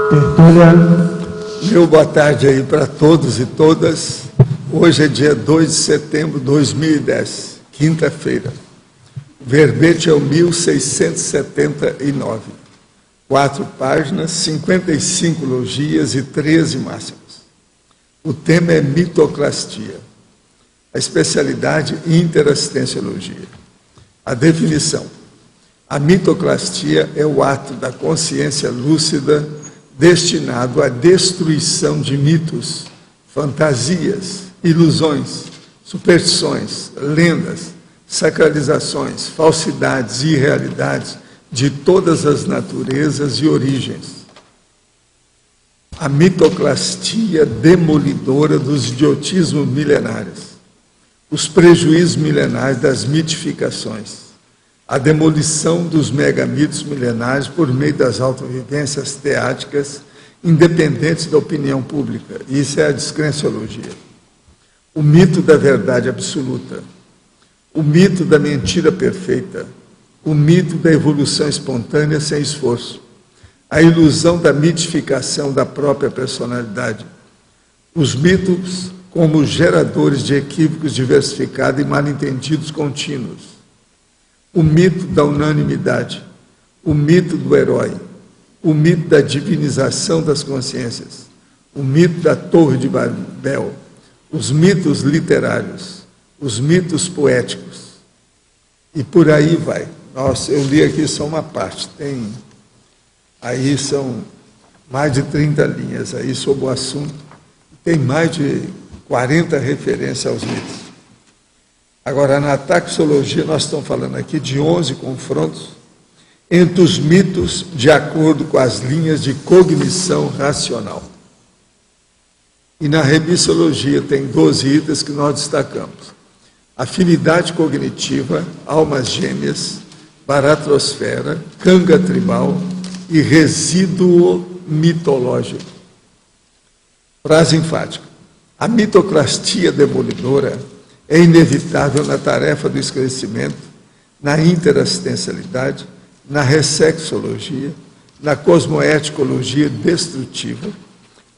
Tertúlia. Meu boa tarde aí para todos e todas. Hoje é dia 2 de setembro de 2010, quinta-feira. O verbete é o 1679. 4 páginas, 55 logias e 13 máximas. O tema é mitoclastia. A especialidade interassistenciologia. A definição. A mitoclastia é o ato da consciência lúcida destinado à destruição de mitos, fantasias, ilusões, superstições, lendas, sacralizações, falsidades e irrealidades de todas as naturezas e origens. A mitoclastia demolidora dos idiotismos milenares, os prejuízos milenares das mitificações, a demolição dos megamitos milenares por meio das autovivências teáticas independentes da opinião pública. Isso é a descrenciologia. O mito da verdade absoluta, o mito da mentira perfeita, o mito da evolução espontânea sem esforço, a ilusão da mitificação da própria personalidade, os mitos como geradores de equívocos diversificados e mal-entendidos contínuos, o mito da unanimidade, o mito do herói, o mito da divinização das consciências, o mito da Torre de Babel, os mitos literários, os mitos poéticos, e por aí vai. Nossa, eu li aqui só uma parte, aí são mais de 30 linhas aí sobre o assunto, tem mais de 40 referências aos mitos. Agora, na taxologia, nós estamos falando aqui de 11 confrontos entre os mitos de acordo com as linhas de cognição racional. E na remissologia tem 12 itens que nós destacamos. Afinidade cognitiva, almas gêmeas, baratrosfera, canga tribal e resíduo mitológico. Frase enfática. A mitoclastia demolidora é inevitável na tarefa do esclarecimento, na interassistencialidade, na ressexologia, na cosmoeticologia destrutiva,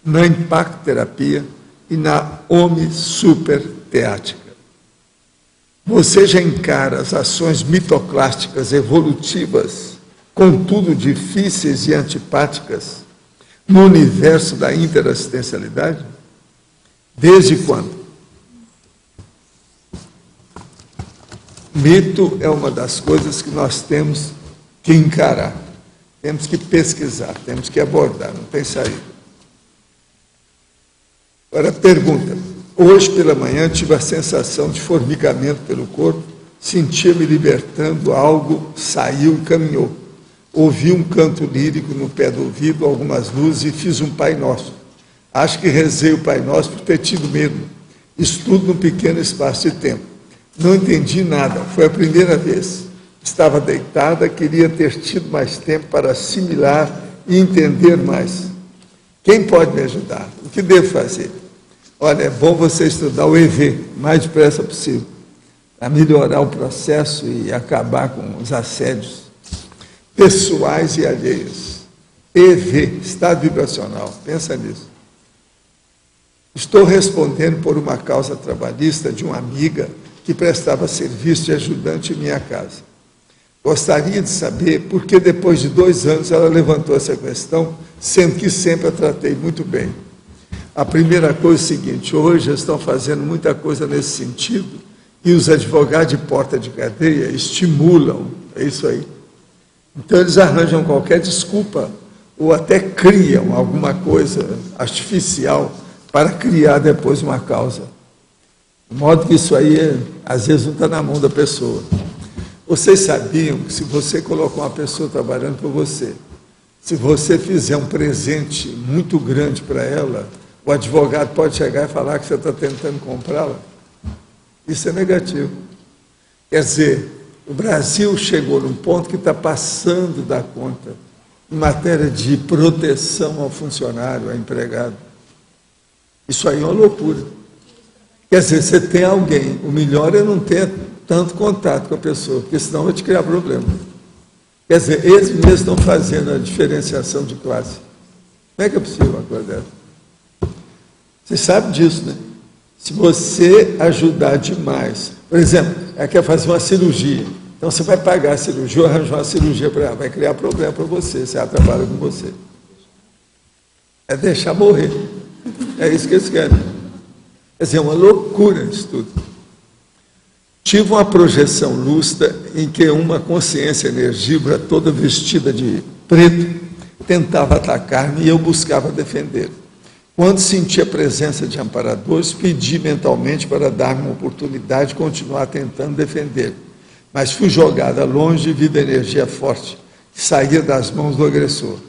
na impactoterapia e na homi-superteática. Você já encara as ações mitoclásticas evolutivas, contudo difíceis e antipáticas, no universo da interassistencialidade? Desde quando? Mito é uma das coisas que nós temos que encarar, temos que pesquisar, temos que abordar, não tem saída. Agora, pergunta. Hoje pela manhã tive a sensação de formigamento pelo corpo, sentia-me libertando, algo saiu e caminhou. Ouvi um canto lírico no pé do ouvido, algumas luzes e fiz um Pai Nosso. Acho que rezei o Pai Nosso por ter tido medo. Estudo num pequeno espaço de tempo. Não entendi nada, foi a primeira vez. Estava deitada, queria ter tido mais tempo para assimilar e entender mais. Quem pode me ajudar? O que devo fazer? Olha, é bom você estudar o EV, o mais depressa possível, para melhorar o processo e acabar com os assédios pessoais e alheios. EV, estado vibracional, pensa nisso. Estou respondendo por uma causa trabalhista de uma amiga que prestava serviço de ajudante em minha casa. Gostaria de saber por que depois de 2 anos ela levantou essa questão, sendo que sempre a tratei muito bem. A primeira coisa é o seguinte, hoje estão fazendo muita coisa nesse sentido e os advogados de porta de cadeia estimulam, é isso aí. Então eles arranjam qualquer desculpa ou até criam alguma coisa artificial para criar depois uma causa. De modo que isso aí, às vezes, não está na mão da pessoa. Vocês sabiam que se você colocar uma pessoa trabalhando para você, se você fizer um presente muito grande para ela, o advogado pode chegar e falar que você está tentando comprá-la? Isso é negativo. Quer dizer, o Brasil chegou num ponto que está passando da conta em matéria de proteção ao funcionário, ao empregado. Isso aí é uma loucura. Quer dizer, você tem alguém, o melhor é não ter tanto contato com a pessoa, porque senão vai te criar problema. Quer dizer, eles mesmos estão fazendo a diferenciação de classe. Como é que é possível uma coisa dessa? Você sabe disso, né? Se você ajudar demais, por exemplo, ela quer fazer uma cirurgia, então você vai pagar a cirurgia ou arranjar uma cirurgia para ela, vai criar problema para você, se ela trabalha com você. É deixar morrer. É isso que eles querem. Quer dizer, é uma loucura isso tudo. Tive uma projeção lúcida em que uma consciência energívora toda vestida de preto tentava atacar-me e eu buscava defender. Quando senti a presença de amparadores, pedi mentalmente para dar-me uma oportunidade de continuar tentando defender. Mas fui jogada longe devido à energia forte que saía das mãos do agressor.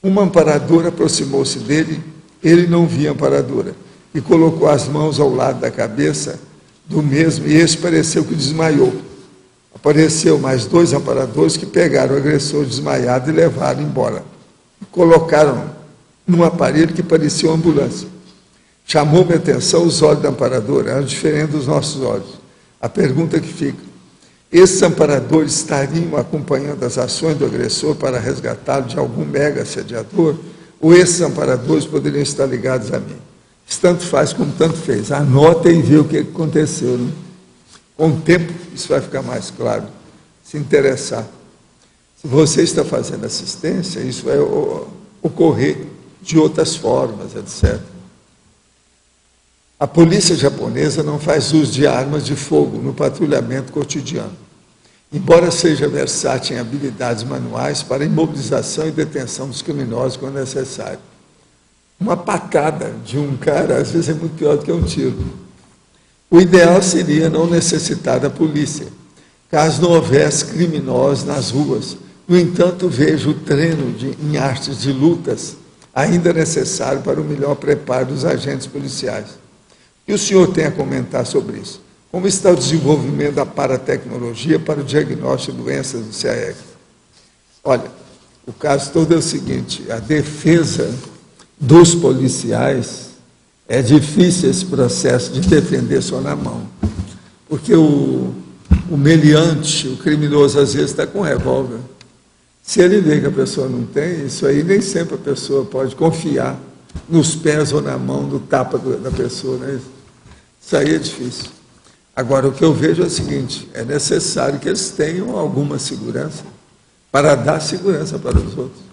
Uma amparadora aproximou-se dele, ele não via a amparadora, e colocou as mãos ao lado da cabeça do mesmo, e esse pareceu que desmaiou. Apareceu mais 2 amparadores que pegaram o agressor desmaiado e levaram embora. Colocaram num aparelho que parecia uma ambulância. Chamou minha atenção os olhos da amparadora, eram diferentes dos nossos olhos. A pergunta que fica: esses amparadores estariam acompanhando as ações do agressor para resgatá-lo de algum mega assediador? Ou esses amparadores poderiam estar ligados a mim? Isso tanto faz como tanto fez. Anota e vê o que aconteceu. Né? Com o tempo, isso vai ficar mais claro. Se interessar. Se você está fazendo assistência, isso vai ocorrer de outras formas, etc. A polícia japonesa não faz uso de armas de fogo no patrulhamento cotidiano, embora seja versátil em habilidades manuais para imobilização e detenção dos criminosos quando necessário. Uma patada de um cara, às vezes, é muito pior do que um tiro. O ideal seria não necessitar da polícia, caso não houvesse criminosos nas ruas. No entanto, vejo o treino em artes de lutas ainda necessário para o melhor preparo dos agentes policiais. O que o senhor tem a comentar sobre isso? Como está o desenvolvimento da paratecnologia para o diagnóstico de doenças do CAEC? Olha, o caso todo é o seguinte: a defesa dos policiais, é difícil esse processo de defender só na mão, porque o meliante, o criminoso, às vezes está com revólver. Se ele vê que a pessoa não tem, isso aí nem sempre a pessoa pode confiar nos pés ou na mão, no tapa da pessoa, né? Isso aí é difícil. Agora, o que eu vejo é o seguinte: é necessário que eles tenham alguma segurança para dar segurança para os outros.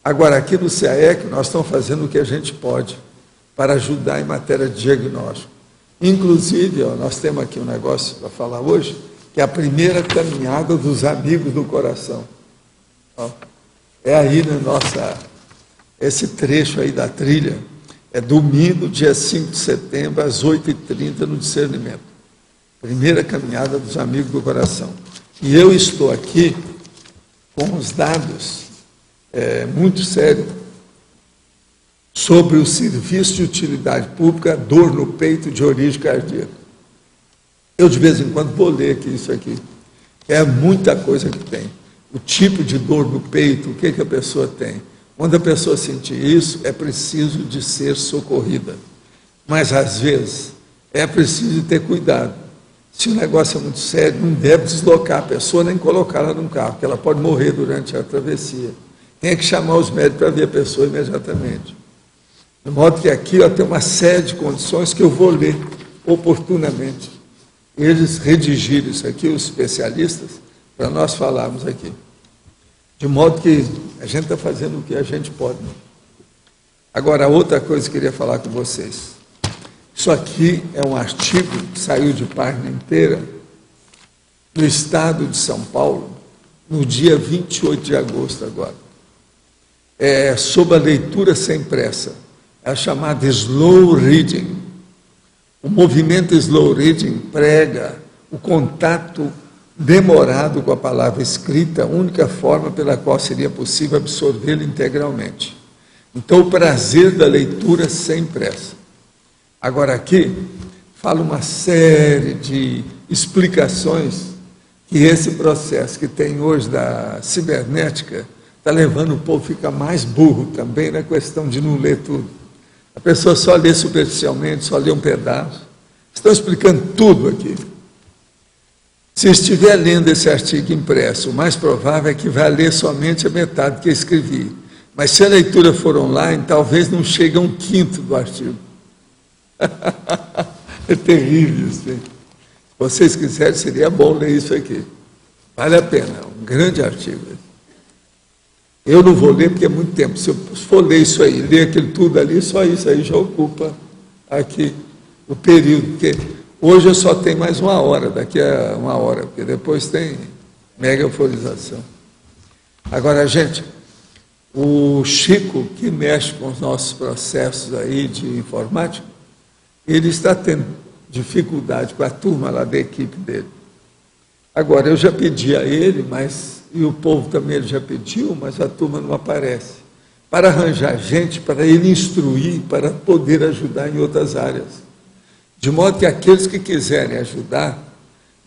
Agora, aqui no CAEC, nós estamos fazendo o que a gente pode para ajudar em matéria de diagnóstico. Inclusive, nós temos aqui um negócio para falar hoje, que é a primeira caminhada dos amigos do coração. É aí na esse trecho aí da trilha, é domingo, dia 5 de setembro, às 8h30, no Discernimento. Primeira caminhada dos amigos do coração. E eu estou aqui com os dados muito sérios sobre o serviço de utilidade pública, dor no peito de origem cardíaca. Eu, de vez em quando, vou ler aqui isso aqui. É muita coisa que tem. O tipo de dor no peito, o que a pessoa tem. Quando a pessoa sentir isso, é preciso de ser socorrida. Mas, às vezes, é preciso ter cuidado. Se o negócio é muito sério, não deve deslocar a pessoa nem colocá-la num carro, porque ela pode morrer durante a travessia. Tem que chamar os médicos para ver a pessoa imediatamente. De modo que aqui tem uma série de condições que eu vou ler oportunamente. Eles redigiram isso aqui, os especialistas, para nós falarmos aqui. De modo que a gente está fazendo o que a gente pode. Agora, outra coisa que eu queria falar com vocês. Isso aqui é um artigo que saiu de página inteira no Estado de São Paulo, no dia 28 de agosto agora. É sobre a leitura sem pressa. É a chamada slow reading. O movimento slow reading prega o contato demorado com a palavra escrita, a única forma pela qual seria possível absorvê-la integralmente. Então, o prazer da leitura sem pressa. Agora, aqui, fala uma série de explicações que esse processo que tem hoje da cibernética está levando o povo a ficar mais burro também na questão de não ler tudo. A pessoa só lê superficialmente, só lê um pedaço. Estão explicando tudo aqui. Se estiver lendo esse artigo impresso, o mais provável é que vá ler somente a metade que escrevi. Mas se a leitura for online, talvez não chegue a um quinto do artigo. É terrível isso. Hein? Se vocês quiserem, seria bom ler isso aqui. Vale a pena, é um grande artigo. Eu não vou ler porque é muito tempo. Se eu for ler isso aí, ler aquilo tudo ali, só isso aí já ocupa aqui o período. Porque hoje eu só tenho mais 1 hora, daqui a 1 hora, porque depois tem mega euforização. Agora, gente, o Chico, que mexe com os nossos processos aí de informática, ele está tendo dificuldade com a turma lá da equipe dele. Agora, eu já pedi a ele, e o povo também ele já pediu, mas a turma não aparece. Para arranjar gente, para ele instruir, para poder ajudar em outras áreas. De modo que aqueles que quiserem ajudar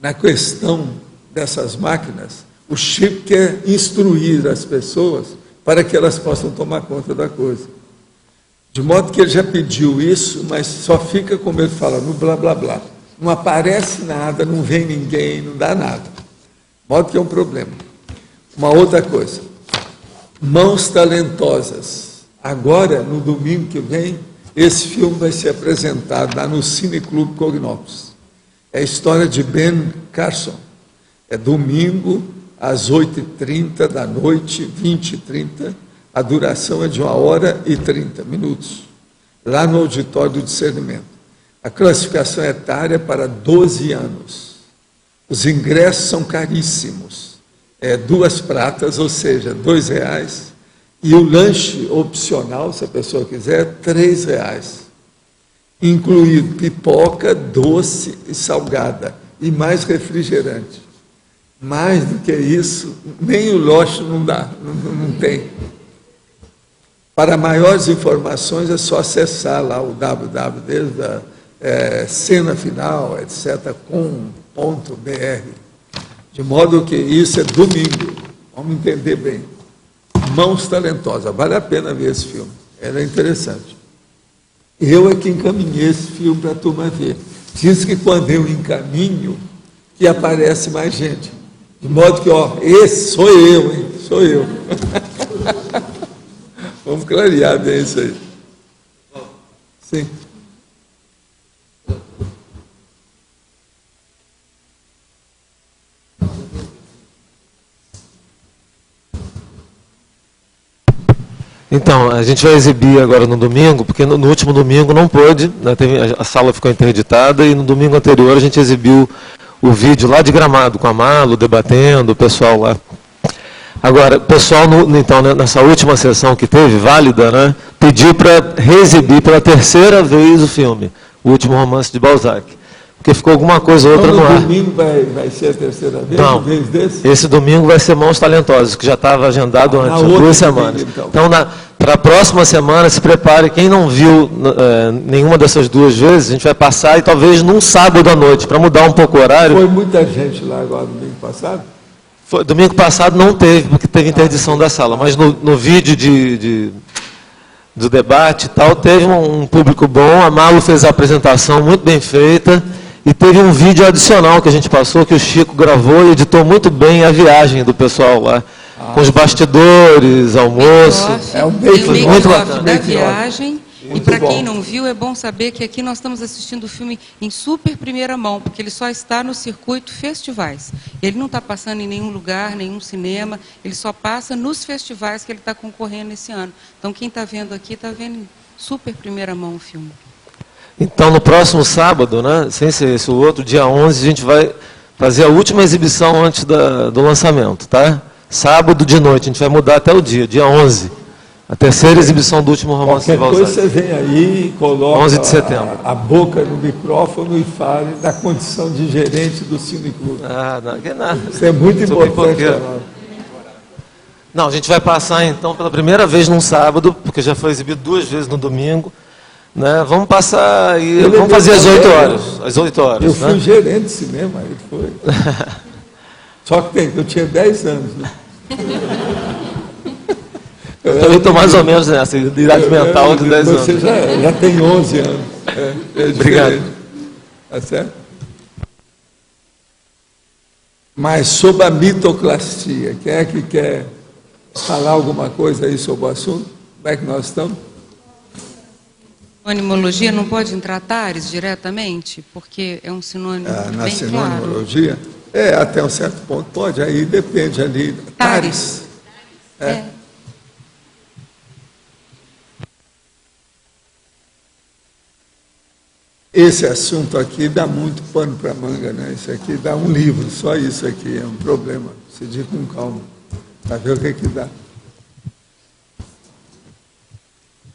na questão dessas máquinas, o Chico quer instruir as pessoas para que elas possam tomar conta da coisa. De modo que ele já pediu isso, mas só fica, como ele fala, no blá, blá, blá. Não aparece nada, não vem ninguém, não dá nada. De modo que é um problema. Uma outra coisa, Mãos Talentosas. Agora, no domingo que vem, esse filme vai ser apresentado lá no Cine Clube Cognópolis. É a história de Ben Carson. É domingo, às 8h30 da noite, 20h30. A duração é de 1h30, lá no Auditório do Discernimento. A classificação etária é para 12 anos. Os ingressos são caríssimos. 2 pratas, ou seja, R$2. E o lanche opcional, se a pessoa quiser, R$3. Incluído pipoca, doce e salgada. E mais refrigerante. Mais do que isso, nem o lanche não dá, não tem. Para maiores informações é só acessar lá o www, cena final, etc., com.br. De modo que isso é domingo. Vamos entender bem. Mãos Talentosas. Vale a pena ver esse filme. Ele é interessante. Eu é que encaminhei esse filme para a turma ver. Diz que quando eu encaminho, que aparece mais gente. De modo que, esse sou eu, hein? Sou eu. Vamos clarear bem isso aí. Sim. Então, a gente vai exibir agora no domingo, porque no último domingo não pôde, né, a sala ficou interditada, e no domingo anterior a gente exibiu o vídeo lá de Gramado, com a Malu, debatendo, o pessoal lá. Agora, o pessoal, então, nessa última sessão que teve, válida, né, pediu para reexibir pela 3ª vez o filme, O Último Romance de Balzac. Porque ficou alguma coisa ou outra no ar. No domingo vai ser a 3ª vez? Não, vez desse? Esse domingo vai ser Mãos Talentosas, que já estava agendado antes, há 2 semanas. Então, para a próxima semana, se prepare, quem não viu nenhuma dessas 2 vezes, a gente vai passar, e talvez num sábado à noite, para mudar um pouco o horário. Foi muita gente lá agora, domingo passado? Domingo passado não teve, porque teve interdição da sala, mas no vídeo do debate e tal, teve um público bom, a Malu fez a apresentação muito bem feita, e teve um vídeo adicional que a gente passou, que o Chico gravou e editou muito bem a viagem do pessoal lá, com os bastidores, almoço. Foi muito bacana. Da viagem. E para quem não viu, é bom saber que aqui nós estamos assistindo o filme em super primeira mão, porque ele só está no circuito festivais. Ele não está passando em nenhum lugar, nenhum cinema, ele só passa nos festivais que ele está concorrendo esse ano. Então, quem está vendo aqui, está vendo em super primeira mão o filme. Então, no próximo sábado, né, sem ser esse o outro, dia 11, a gente vai fazer a última exibição antes do lançamento, tá? Sábado de noite, a gente vai mudar até o dia 11. A 3ª exibição do Último Romance de Balzac. Depois você vem aí e coloca 11 de setembro. A boca no micrófono e fale da condição de gerente do Cine Clube. Não, que nada. Isso é muito importante. Não, a gente vai passar, então, pela primeira vez num sábado, porque já foi exibido 2 vezes no domingo. Né? Vamos passar e vamos fazer às 8 horas. Às 8 horas. Eu fui gerente de cinema, ele foi. Só que eu tinha 10 anos. Né? Eu também estou mais ou menos nessa idade mental de 10 anos. Você já tem 11 anos. Obrigado. Tá certo? Mas sobre a mitoclastia, quem é que quer falar alguma coisa aí sobre o assunto? Como é que nós estamos? Sinonimologia não pode entrar tares diretamente? Porque é um sinônimo Na bem claro. sinonimologia? Até um certo ponto pode, aí depende ali. Tares. Esse assunto aqui dá muito pano para manga, né? Isso aqui dá um livro, só isso aqui é um problema. Você diz com calma, para ver o que dá.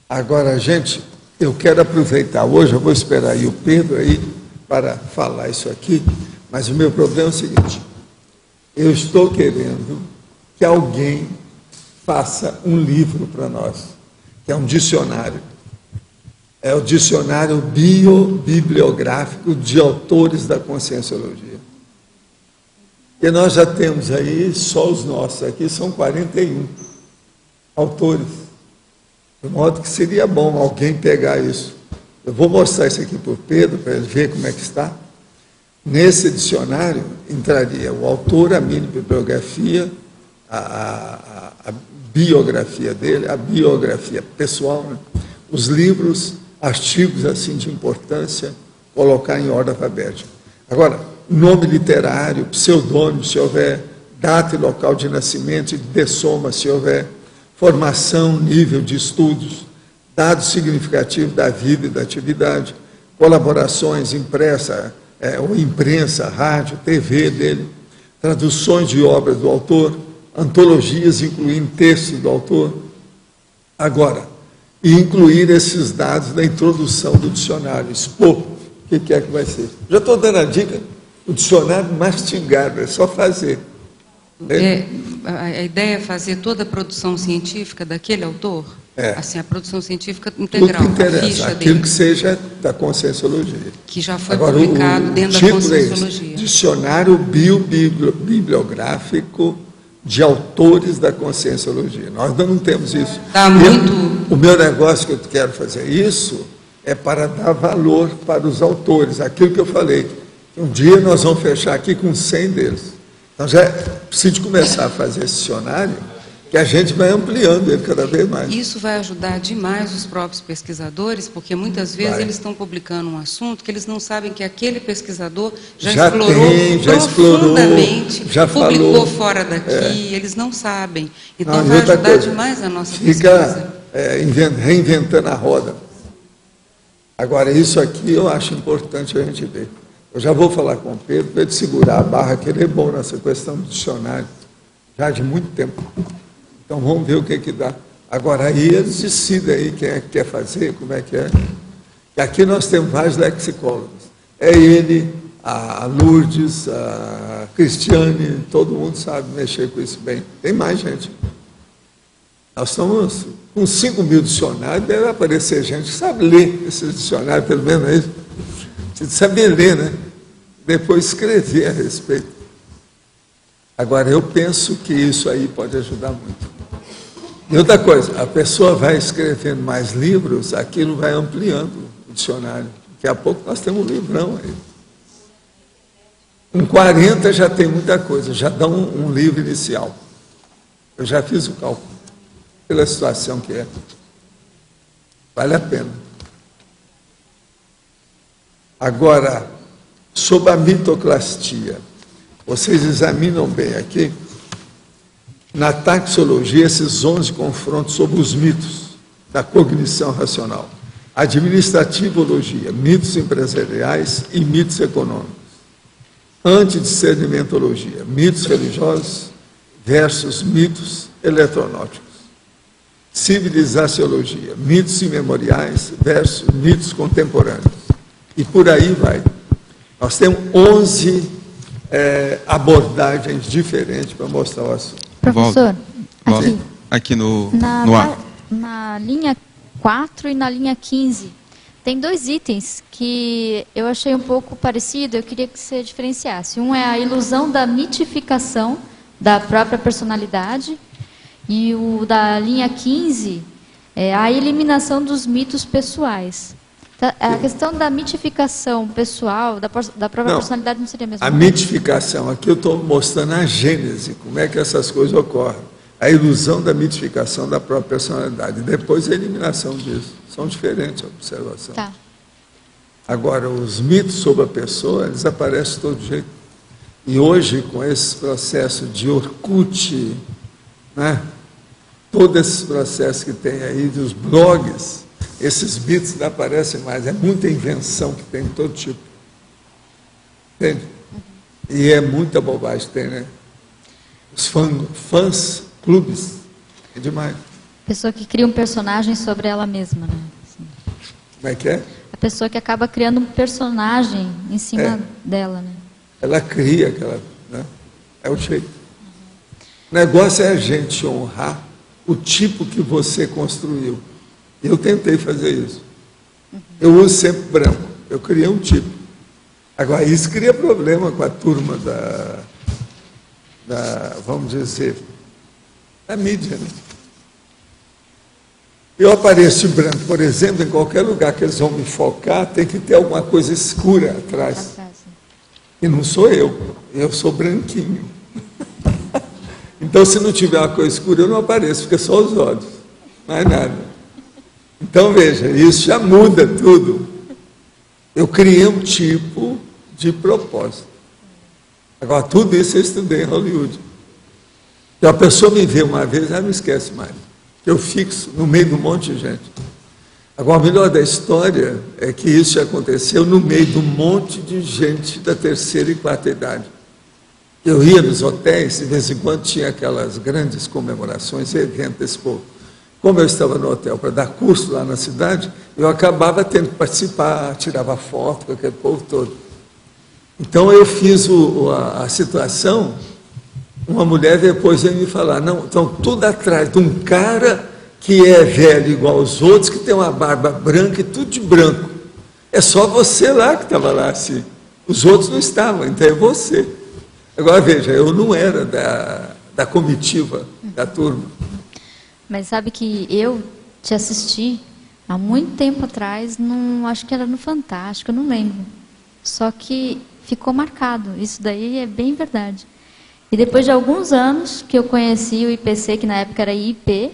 Agora, gente, eu quero aproveitar. Hoje eu vou esperar aí o Pedro aí para falar isso aqui, mas o meu problema é o seguinte: eu estou querendo que alguém faça um livro para nós, que é um dicionário. É o dicionário biobibliográfico de autores da Conscienciologia. E nós já temos aí, só os nossos aqui, são 41 autores. De modo que seria bom alguém pegar isso. Eu vou mostrar isso aqui para o Pedro, para ele ver como é que está. Nesse dicionário entraria o autor, a mini bibliografia, a biografia dele, a biografia pessoal, né? Os livros, artigos assim de importância, colocar em ordem alfabética. Agora, nome literário, pseudônimo, se houver, data e local de nascimento e de dessoma, se houver, formação, nível de estudos, dados significativos da vida e da atividade, colaborações impressa ou imprensa, rádio, TV dele, traduções de obras do autor, antologias incluindo textos do autor. Agora, e incluir esses dados na introdução do dicionário, expor o que é que vai ser. Já estou dando a dica, o dicionário mastigado, é só fazer. A ideia é fazer toda a produção científica daquele autor? Assim, a produção científica integral, tudo que interessa, a ficha aquilo dele. Que seja da Conscienciologia. Que já foi Agora, publicado dentro da Conscienciologia. Dicionário Biobibliográfico de autores da Conscienciologia. Nós não temos isso. O meu negócio que eu quero fazer isso é para dar valor para os autores, aquilo que eu falei. Um dia nós vamos fechar aqui com 100 deles. Então já preciso começar a fazer esse dicionário, que a gente vai ampliando ele cada vez mais. Isso vai ajudar demais os próprios pesquisadores, porque muitas vezes eles estão publicando um assunto que eles não sabem que aquele pesquisador já explorou profundamente, já publicou falou, fora daqui, eles não sabem. Então vai ajudar demais a nossa pesquisa. Reinventando a roda. Agora, isso aqui eu acho importante a gente ver. Eu já vou falar com o Pedro para ele segurar a barra, que ele é bom nessa questão do dicionário, já de muito tempo. Então vamos ver o que dá. Agora aí eles decidem aí quem é que quer fazer, como é que é. E aqui nós temos vários lexicólogos. É ele, a Lourdes, a Cristiane, todo mundo sabe mexer com isso bem. Tem mais gente. Nós estamos com 5 mil dicionários, deve aparecer gente que sabe ler esses dicionários, pelo menos é isso. Precisa saber ler, né? Depois escrever a respeito. Agora, eu penso que isso aí pode ajudar muito. E outra coisa, a pessoa vai escrevendo mais livros, aquilo vai ampliando o dicionário. Daqui a pouco nós temos um livrão aí. Com 40 já tem muita coisa, já dá um livro inicial. Eu já fiz o cálculo, pela situação que é. Vale a pena. Agora, sobre a mitoclastia, vocês examinam bem aqui, na taxologia, esses 11 confrontos sobre os mitos da cognição racional. Administrativologia, mitos empresariais e mitos econômicos. Antidiscernimentologia, mitos religiosos versus mitos eletronáuticos. Civilizaciologia, mitos imemoriais versus mitos contemporâneos. E por aí vai. Nós temos 11 abordagens diferentes para mostrar o assunto. Professor, aqui no ar. Na linha 4 e na linha 15, tem 2 itens que eu achei um pouco parecido, eu queria que você diferenciasse. Um é a ilusão da mitificação da própria personalidade, e o da linha 15 é a eliminação dos mitos pessoais. A questão da mitificação pessoal, da própria personalidade, não seria a mesma coisa? A mitificação, aqui eu estou mostrando a gênese, como é que essas coisas ocorrem. a ilusão da mitificação da própria personalidade. Depois a eliminação disso. São diferentes a observação. Tá. Agora, os mitos sobre a pessoa, eles aparecem de todo jeito. E hoje, com esse processo de Orkut, né? Todo esse processo que tem aí dos blogs, esses mitos não aparecem mais. É muita invenção que tem de todo tipo. Entende? E é muita bobagem que tem, né? Os fãs, clubes, é demais. Pessoa que cria um personagem sobre ela mesma, né? Assim. Como é que é? A pessoa que acaba criando um personagem em cima dela, né? Ela cria aquela... Né? É o jeito. O negócio é a gente honrar o tipo que você construiu. Eu tentei fazer isso. Eu uso sempre branco. Eu criei um tipo. Agora, isso cria problema com a turma vamos dizer, da mídia, né? Eu apareço de branco, por exemplo, em qualquer lugar que eles vão me focar, tem que ter alguma coisa escura atrás. E não sou eu sou branquinho. Então, se não tiver uma coisa escura, eu não apareço, fica só os olhos, mais nada. Então, veja, isso já muda tudo. Eu criei um tipo de propósito. Agora, tudo isso eu estudei em Hollywood. E a pessoa me vê uma vez, ela não esquece mais. Eu fixo no meio de um monte de gente. Agora, o melhor da história é que isso já aconteceu no meio de um monte de gente da terceira e quarta idade. Eu ia nos hotéis, de vez em quando tinha aquelas grandes comemorações, eventos desse povo. Como eu estava no hotel para dar curso lá na cidade, eu acabava tendo que participar, tirava foto com aquele povo todo. Então eu fiz a situação, uma mulher depois veio me falar, não, estão tudo atrás de um cara que é velho igual aos outros, que tem uma barba branca e tudo de branco. É só você lá que estava lá assim. Os outros não estavam, então é você. Agora veja, eu não era da comitiva da turma. Mas sabe que eu te assisti há muito tempo atrás, acho que era no Fantástico, eu não lembro. Só que ficou marcado, isso daí é bem verdade. E depois de alguns anos que eu conheci o IPC, que na época era IP,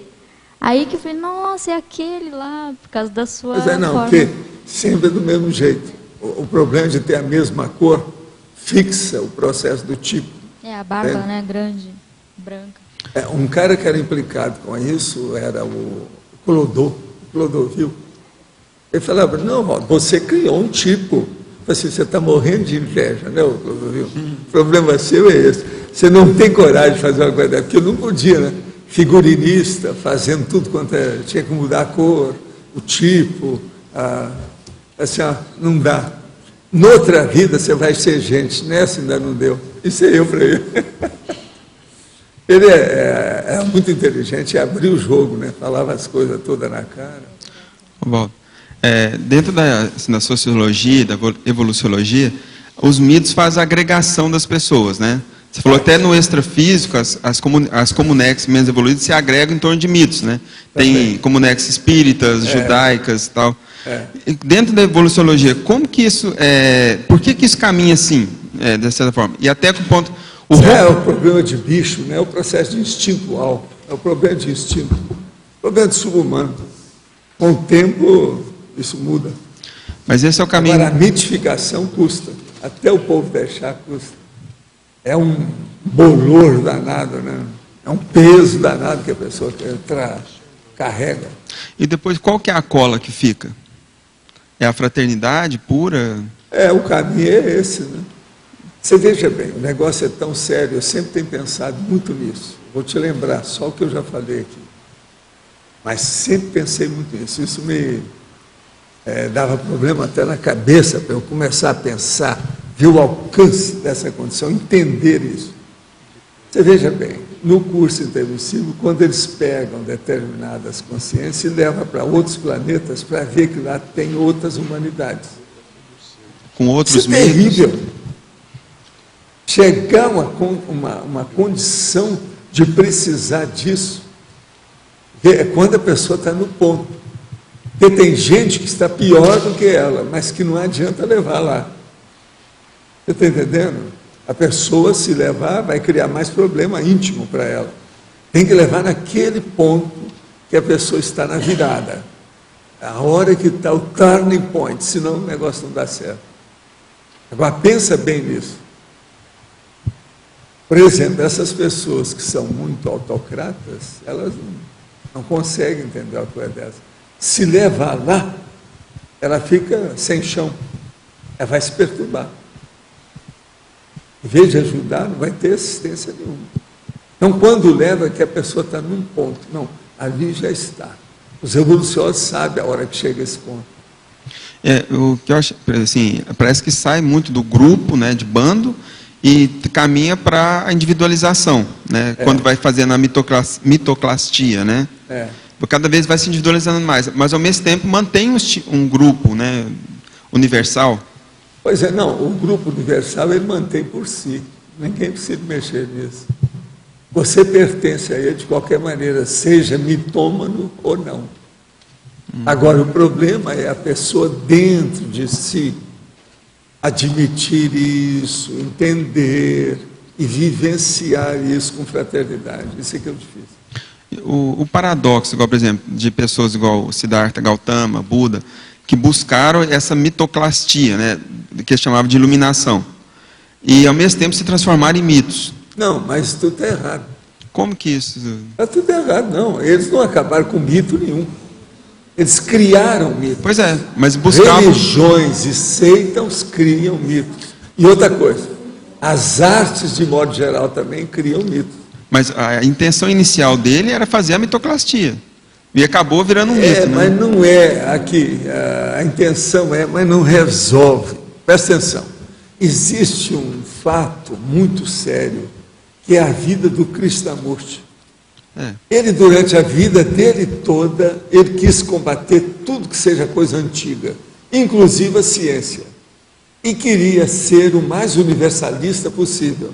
aí que eu falei, nossa, é aquele lá, por causa da sua não, forma. porque sempre é do mesmo jeito. O problema de ter a mesma cor fixa o processo do tipo. É, a barba, né, grande, branca. Um cara que era implicado com isso era o Clodovil. Ele falava, não, você criou um tipo. Assim, você está morrendo de inveja, né, Clodovil? O problema seu é esse. Você não tem coragem de fazer uma coisa dessa, porque eu não podia, né? Figurinista, fazendo tudo quanto tinha que mudar a cor, o tipo, assim, não dá. Noutra vida você vai ser gente, nessa ainda não deu. Isso é eu para ele. Ele é muito inteligente, abriu o jogo, né? Falava as coisas todas na cara. Bom, dentro da sociologia, da evoluciologia, os mitos fazem a agregação das pessoas, né? Você falou até no extrafísico, as comunex menos evoluídas se agregam em torno de mitos, né? Tem comunex espíritas, judaicas e tal. E dentro da evoluciologia, como que isso, por que isso caminha assim, de certa forma? E até com o ponto... É o problema de bicho, né? O processo de instintual, é o problema de instinto, o problema de subhumano. Com o tempo, isso muda. Mas esse é o caminho... Agora, a mitificação custa, até o povo deixar custa. É um bolor danado, né? É um peso danado que a pessoa carrega. E depois, qual que é a cola que fica? É a fraternidade pura? O caminho é esse, né? Você veja bem, o negócio é tão sério, eu sempre tenho pensado muito nisso. Vou te lembrar só o que eu já falei aqui. Mas sempre pensei muito nisso. Isso me dava problema até na cabeça para eu começar a pensar, ver o alcance dessa condição, entender isso. Você veja bem, no curso intermissivo, quando eles pegam determinadas consciências e levam para outros planetas para ver que lá tem outras humanidades. Com outros isso é terrível. Chegar a uma condição de precisar disso é quando a pessoa está no ponto. Porque tem gente que está pior do que ela, mas que não adianta levar lá. Você está entendendo? A pessoa, se levar, vai criar mais problema íntimo para ela. Tem que levar naquele ponto que a pessoa está na virada. A hora que está o turning point, senão o negócio não dá certo. Agora, pensa bem nisso. Por exemplo, essas pessoas que são muito autocratas, elas não conseguem entender uma coisa dessa. Se levar lá, ela fica sem chão. Ela vai se perturbar. Em vez de ajudar, não vai ter assistência nenhuma. Então, quando leva, é que a pessoa está num ponto. Não, ali já está. Os evolucionários sabem a hora que chega a esse ponto. O que eu acho, assim, parece que sai muito do grupo, né, de bando, e caminha para a individualização, né, quando vai fazendo a mitoclastia, né? Cada vez vai se individualizando mais, mas ao mesmo tempo mantém um grupo, né, universal. Pois é, não, o grupo universal ele mantém por si. Ninguém precisa mexer nisso. Você pertence a ele de qualquer maneira, seja mitômano ou não. Agora, o problema é a pessoa dentro de si admitir isso, entender e vivenciar isso com fraternidade. Isso é que é o difícil. O paradoxo, igual, por exemplo, de pessoas igual Siddhartha Gautama, Buda, que buscaram essa mitoclastia, né, que eles chamavam de iluminação, e ao mesmo tempo se transformaram em mitos. Não, mas tudo está errado. Como que isso? Está tudo errado, não. Eles não acabaram com mito nenhum. Eles criaram mitos. Pois é, mas buscavam... Religiões e seitas criam mitos. E outra coisa, as artes, de modo geral, também criam mitos. Mas a intenção inicial dele era fazer a mitoclastia. E acabou virando um mito, mas né? não é aqui. A intenção mas não resolve. Presta atenção. Existe um fato muito sério, que é a vida do Krishnamurti. Ele, durante a vida dele toda, ele quis combater tudo que seja coisa antiga, inclusive a ciência. E queria ser o mais universalista possível.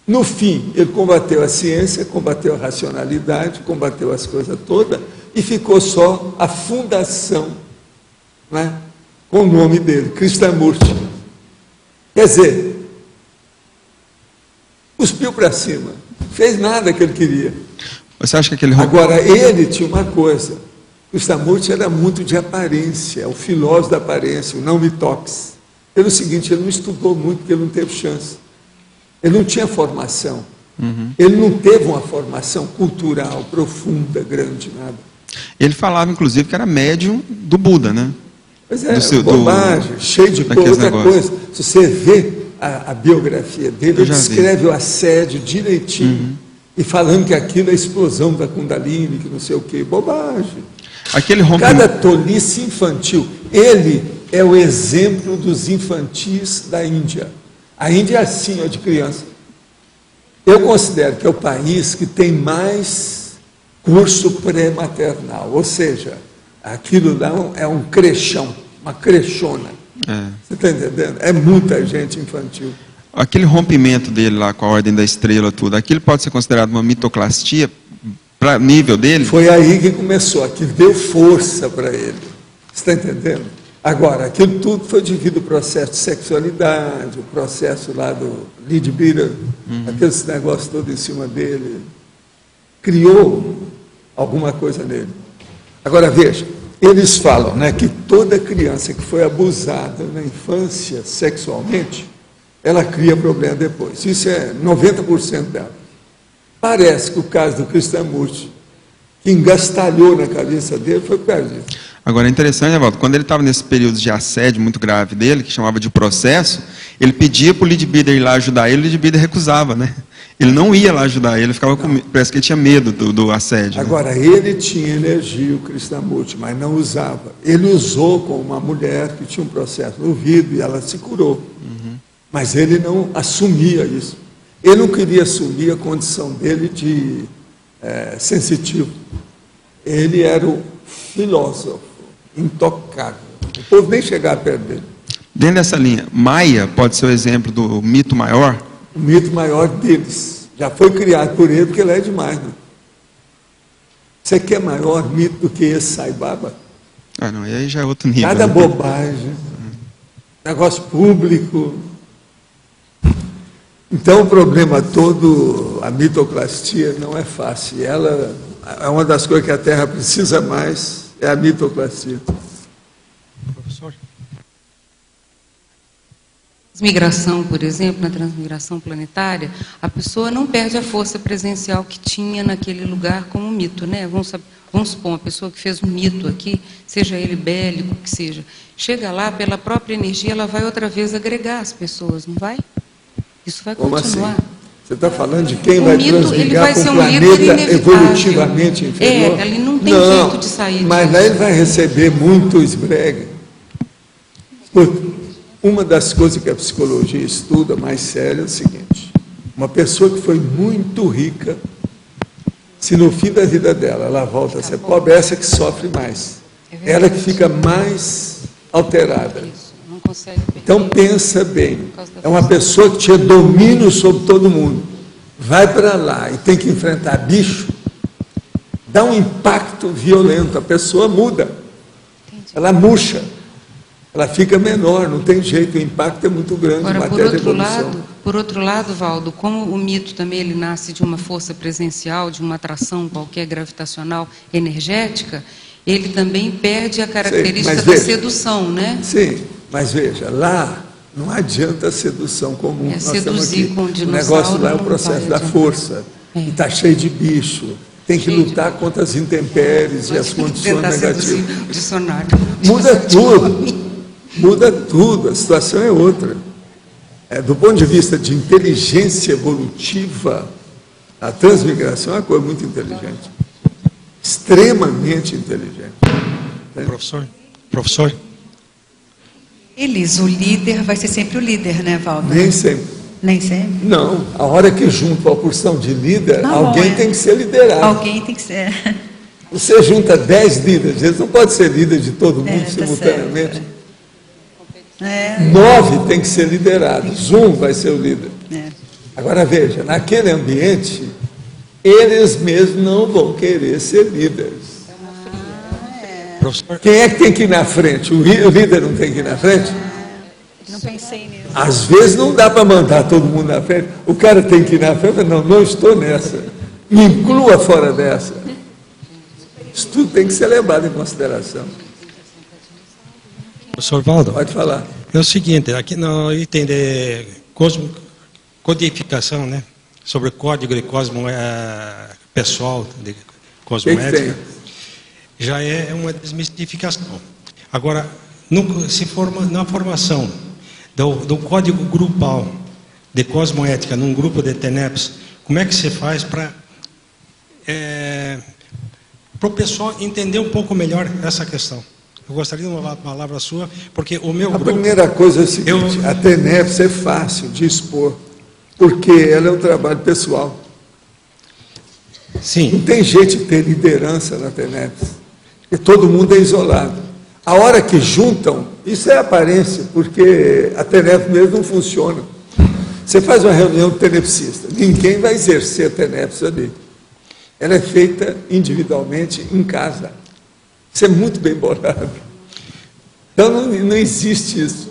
No fim, ele combateu a ciência, combateu a racionalidade, combateu as coisas todas, e ficou só a fundação, né, com o nome dele, Krishnamurti. Quer dizer, cuspiu para cima, fez nada que ele queria. Você acha que aquele... Agora, ele tinha uma coisa, Krishnamurti era muito de aparência, o filósofo da aparência, o não me toques. Pelo seguinte, ele não estudou muito, porque ele não teve chance. Ele não tinha formação. Ele não teve uma formação cultural profunda, grande, nada. Ele falava, inclusive, que era médium do Buda, né? Pois é, bobagem, cheio de coisa. Outra coisa, se você vê a biografia dele, ele descreve o assédio direitinho, e falando que aquilo é a explosão da Kundalini, que não sei o quê, bobagem. Cada tolice infantil. Ele é o exemplo dos infantis da Índia. A Índia é assim, ó, de criança. Eu considero que é o país que tem mais curso pré-maternal, ou seja, aquilo lá é um crechão, uma crechona. Você está entendendo? É muita gente infantil. Aquele rompimento dele lá com a Ordem da Estrela, tudo, aquilo pode ser considerado uma mitoclastia para nível dele? Foi aí que começou, aquilo deu força para ele. Você está entendendo? Agora, aquilo tudo foi devido ao processo de sexualidade, o processo lá do Lidbira, aqueles negócios todos em cima dele, criou alguma coisa nele. Agora, veja, eles falam, né, que toda criança que foi abusada na infância sexualmente, ela cria problema depois. Isso é 90% dela. Parece que o caso do Krishnamurti, que engastalhou na cabeça dele, foi por causa disso. Agora, é interessante, Evaldo, quando ele estava nesse período de assédio muito grave dele, que chamava de processo, ele pedia para o Lidbira ir lá ajudar ele, o Lidbira recusava, né? Ele não ia lá ajudar ele, ficava com, parece que ele tinha medo do assédio. Agora, né? Ele tinha energia, o Krishnamurti, mas não usava. Ele usou com uma mulher que tinha um processo no ouvido e ela se curou. Mas ele não assumia isso. Ele não queria assumir a condição dele de sensitivo. Ele era o filósofo, intocável. O povo nem chegava perto dele. Dentro dessa linha, Maia pode ser o exemplo do mito maior? O mito maior deles. Já foi criado por ele, porque ele é demais. Né? Você quer maior mito do que esse Sai Baba? Ah, não, aí já é outro nível. Cada bobagem. Negócio público. Então, o problema todo, a mitoclastia, não é fácil. Ela é uma das coisas que a Terra precisa mais, é a mitoclastia. Professor? Transmigração, por exemplo, na transmigração planetária, a pessoa não perde a força presencial que tinha naquele lugar como mito, né? Vamos supor, uma pessoa que fez um mito aqui, seja ele bélico, que seja, chega lá, pela própria energia, ela vai outra vez agregar as pessoas, não vai? Isso vai continuar. Assim? Você está falando de quem O vai mito, transmigrar ele vai para ser um um líder planeta inevitável. evolutivamente inferior? Ele não tem jeito de sair Mas disso. lá ele vai receber muito esbrega. Uma das coisas que a psicologia estuda mais sério é o seguinte: uma pessoa que foi muito rica, se no fim da vida dela ela volta a ser pobre, essa que sofre mais. Ela que fica mais alterada. Não consegue perder. Então pensa bem, é uma pessoa que tinha domínio sobre todo mundo, vai para lá e tem que enfrentar bicho, dá um impacto violento, a pessoa muda, ela murcha, ela fica menor, não tem jeito, o impacto é muito grande em Agora, matéria de evolução. por outro lado, Valdo, como o mito também ele nasce de uma força presencial, de uma atração qualquer gravitacional energética, ele também perde a característica da sedução, né? Sim, mas veja, lá não adianta a sedução comum. Nós seduzir com o o dinossauro. negócio lá é o processo da força. E está cheio de bicho. Tem que lutar contra as intempéries e as condições negativas. Muda tudo. Muda tudo. A situação é outra. Do ponto de vista de inteligência evolutiva, a transmigração é uma coisa muito inteligente. Extremamente inteligente. Professor? O líder vai ser sempre o líder, né, Valdo? Nem sempre. Nem sempre? Não, a hora que junta a porção de líder, Tá alguém bom, tem que ser liderado. Alguém tem que ser. Você junta 10 líderes, eles não podem ser líder de todo mundo Tá simultaneamente. Certo. 9 tem que ser liderados, um vai ser o líder. É. Agora veja, naquele ambiente, eles mesmos não vão querer ser líderes. Professor? Quem é que tem que ir na frente? O líder não tem que ir na frente? Não pensei nisso. Às vezes não dá para mandar todo mundo na frente. O cara tem que ir na frente, não estou nessa. Me inclua fora dessa. Isso tudo tem que ser levado em consideração. Professor Valdo? Pode falar. É o seguinte, aqui no item de codificação, né? Sobre o código de pessoal de cosmoética, já é uma desmistificação. Agora, se for na formação do código grupal de cosmoética num grupo de TENEPS, como é que se faz para o pessoal entender um pouco melhor essa questão? Eu gostaria de uma palavra sua, porque o meu grupo... A primeira coisa é o seguinte, a TENEPS é fácil de expor, porque ela é um trabalho pessoal. Sim. Não tem jeito de ter liderança na TENEPS, porque todo mundo é isolado. A hora que juntam, isso é aparência, porque a TENEPS mesmo não funciona. Você faz uma reunião de tenepsista, ninguém vai exercer a TENEPS ali. Ela é feita individualmente em casa. Isso é muito bem bolado. Então não existe isso.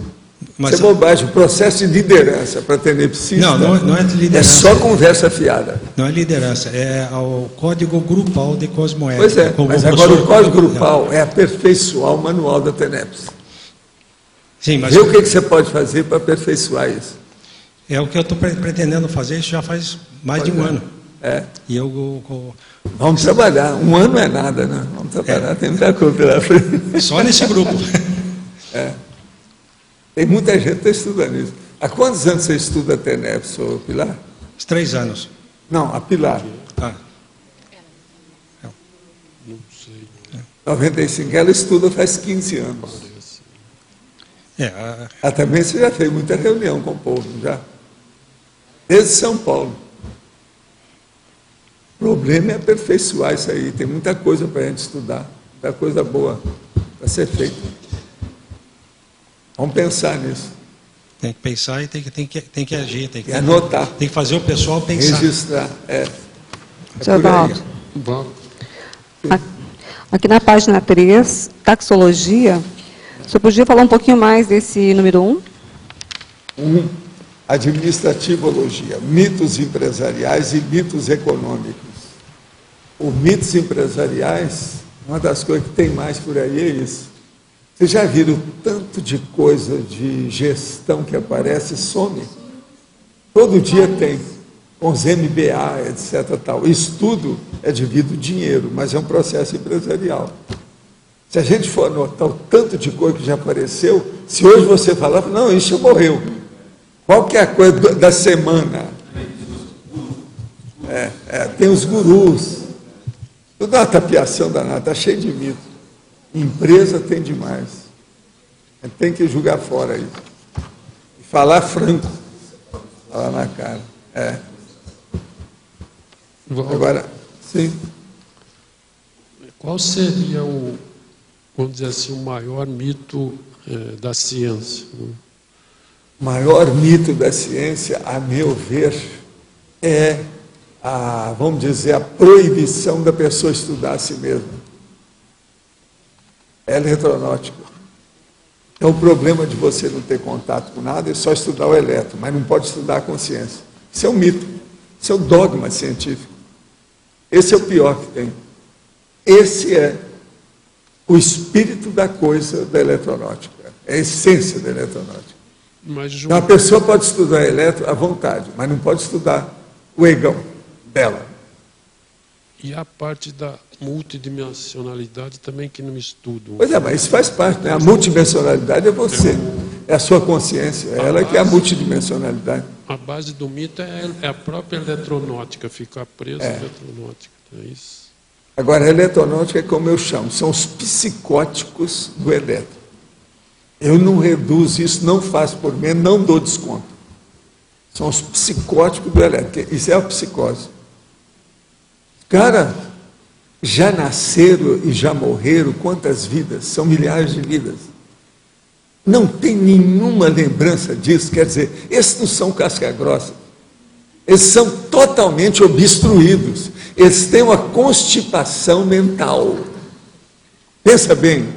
Isso é bobagem. O processo de liderança para tenepsista não é de liderança. É só conversa fiada. Não é liderança, é o código grupal de cosmoética. Pois é, mas agora o código grupal é aperfeiçoar o manual da TENEPS. Sim, mas... Vê o que você pode fazer para aperfeiçoar isso. É o que eu estou pretendendo fazer, isso já faz mais de um ano. E Vamos trabalhar. Um ano é nada, né? Vamos trabalhar, tem muita coisa pela frente. Só nesse grupo. Tem muita gente que está estudando isso. Há quantos anos você estuda a TENEPS, ô Pilar? 3 anos. Não, a Pilar. Não sei. 95, ela estuda faz 15 anos. Também você já fez muita reunião com o povo, já? Desde São Paulo. O problema é aperfeiçoar isso aí. Tem muita coisa para a gente estudar, muita coisa boa para ser feita. Vamos pensar nisso. Tem que pensar e tem que agir. Tem que anotar. Tem que fazer o pessoal pensar. Registrar. Seu Valdo, aqui na página 3, taxologia, o senhor podia falar um pouquinho mais desse número 1? Administrativologia, mitos empresariais e mitos econômicos. Os mitos empresariais, uma das coisas que tem mais por aí é isso. Vocês já viram tanto de coisa de gestão que aparece e some? Todo dia tem, com os MBA, etc. Tal. Isso tudo é devido ao dinheiro, mas é um processo empresarial. Se a gente for anotar o tanto de coisa que já apareceu, se hoje você falar, não, isso morreu. Qual que é a coisa da semana? Tem os gurus. Tudo é uma tapiação danada, está cheio de mito. Empresa tem demais. A gente tem que jogar fora isso. E falar franco. Falar na cara. Agora, sim. Qual seria vamos dizer assim, o maior mito da ciência? O maior mito da ciência, a meu ver, é vamos dizer, a proibição da pessoa estudar a si mesma. É eletronáutica. Então, o problema de você não ter contato com nada é só estudar o elétron, mas não pode estudar a consciência. Isso é um mito. Isso é um dogma científico. Esse é o pior que tem. Esse é o espírito da coisa da eletronáutica. É a essência da eletronáutica. Então, a pessoa pode estudar elétron à vontade, mas não pode estudar o egão dela. E a parte da multidimensionalidade também que não estudam. Pois é, mas isso faz parte, né? A multidimensionalidade é você, é a sua consciência, é ela que é a multidimensionalidade. A base do mito é a própria eletronáutica, ficar preso à eletronáutica, é isso? Agora, a eletronáutica é como eu chamo, são os psicóticos do elétron. Eu não reduzo isso, não faço por menos, não dou desconto. São os psicóticos do elétron, isso é a psicose. Cara, já nasceram e já morreram quantas vidas? São milhares de vidas. Não tem nenhuma lembrança disso, quer dizer, esses não são casca grossa. Eles são totalmente obstruídos. Eles têm uma constipação mental. Pensa bem,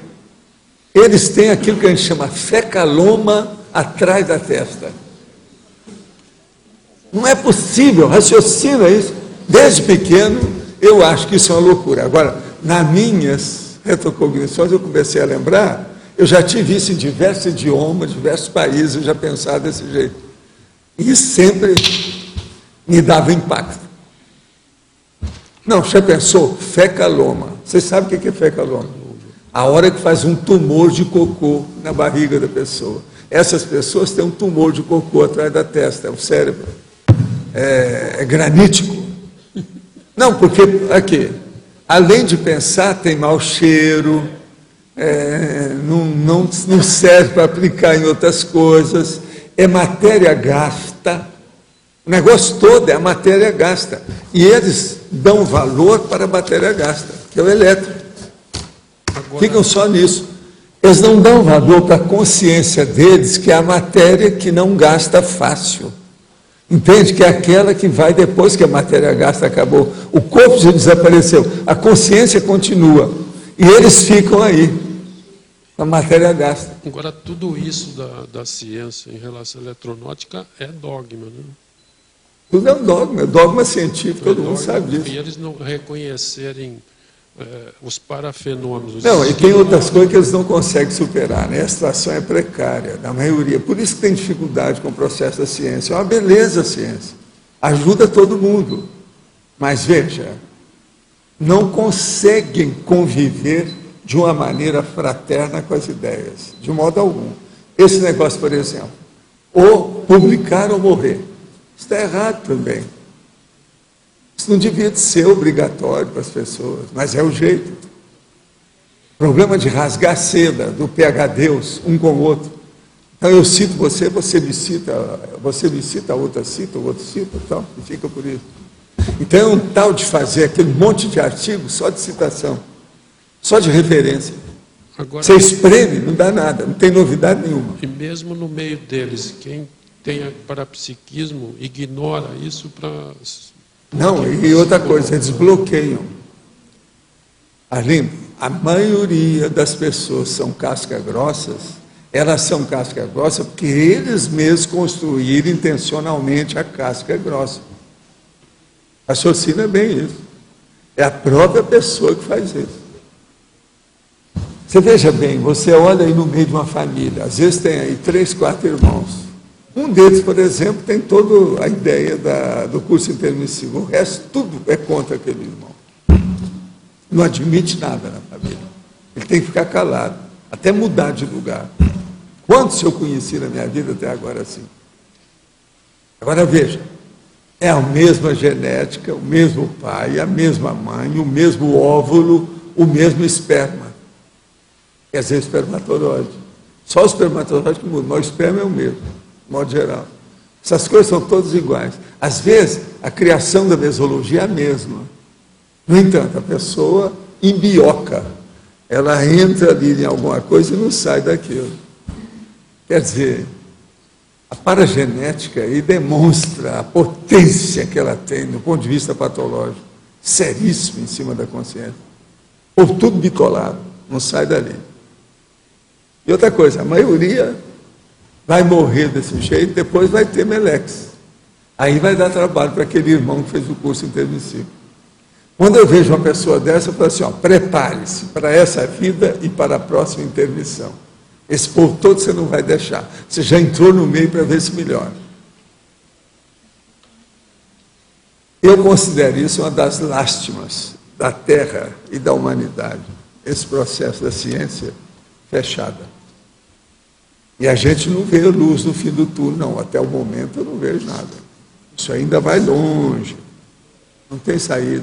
eles têm aquilo que a gente chama fecaloma atrás da testa. Não é possível, raciocina isso. Desde pequeno, eu acho que isso é uma loucura. Agora, nas minhas retrocognições, eu comecei a lembrar, eu já tive isso em diversos idiomas, diversos países, eu já pensava desse jeito. E sempre me dava impacto. Não, já pensou? Fecaloma. Vocês sabem o que é fecaloma? A hora que faz um tumor de cocô na barriga da pessoa. Essas pessoas têm um tumor de cocô atrás da testa, é o cérebro. É granítico. Não, porque, aqui, além de pensar, tem mau cheiro, não serve para aplicar em outras coisas, é matéria gasta, o negócio todo é a matéria gasta. E eles dão valor para a matéria gasta, que é o elétron. Ficam só nisso. Eles não dão valor para a consciência deles, que é a matéria que não gasta fácil. Entende? Que é aquela que vai depois que a matéria gasta acabou. O corpo já desapareceu, a consciência continua. E eles ficam aí, com a matéria gasta. Agora, tudo isso da ciência em relação à eletronáutica é dogma, né? Tudo é um dogma, é dogma científico, todo mundo sabe disso. E eles não reconhecerem os parafenômenos. Não, e tem outras coisas que eles não conseguem superar, né? A situação é precária, na maioria. Por isso que tem dificuldade com o processo da ciência. É uma beleza a ciência. Ajuda todo mundo. Mas veja, não conseguem conviver de uma maneira fraterna com as ideias, de modo algum. Esse negócio, por exemplo, ou publicar ou morrer. Isso está errado também. Isso não devia ser obrigatório para as pessoas, mas é o jeito. Problema de rasgar seda do PH-Deus um com o outro. Então eu cito você, você me cita, a outra cita, o outro cita, então, e fica por isso. Então é um tal de fazer aquele monte de artigos só de citação, só de referência. Agora, você espreme, não dá nada, não tem novidade nenhuma. E mesmo no meio deles, quem tem parapsiquismo ignora isso para... Não, e outra coisa, eles bloqueiam. Arlindo, a maioria das pessoas são casca-grossas Elas são casca grossa porque eles mesmos construíram intencionalmente a casca grossa. Raciocina bem isso. É a própria pessoa que faz isso. Você veja bem, você olha aí no meio de uma família, às vezes tem aí 3, 4 irmãos. Um deles, por exemplo, tem toda a ideia do curso intermissivo. O resto, tudo é contra aquele irmão. Não admite nada na família. Ele tem que ficar calado, até mudar de lugar. Quantos eu conheci na minha vida até agora assim? Agora veja, é a mesma genética, o mesmo pai, a mesma mãe, o mesmo óvulo, o mesmo esperma. Quer dizer, espermatozoide. Só o espermatozoide que muda, mas o esperma é o mesmo, de modo geral. Essas coisas são todas iguais. Às vezes, a criação da mesologia é a mesma. No entanto, a pessoa embioca. Ela entra ali em alguma coisa e não sai daquilo. Quer dizer, a paragenética aí demonstra a potência que ela tem do ponto de vista patológico. Seríssimo em cima da consciência. Ou tudo bitolado, não sai dali. E outra coisa, a maioria vai morrer desse jeito, depois vai ter melex. Aí vai dar trabalho para aquele irmão que fez o curso intermissivo. Quando eu vejo uma pessoa dessa, eu falo assim, prepare-se para essa vida e para a próxima intermissão. Esse povo todo você não vai deixar. Você já entrou no meio para ver se melhora. Eu considero isso uma das lástimas da Terra e da humanidade. Esse processo da ciência fechada. E a gente não vê luz no fim do túnel, não. Até o momento eu não vejo nada. Isso ainda vai longe. Não tem saída.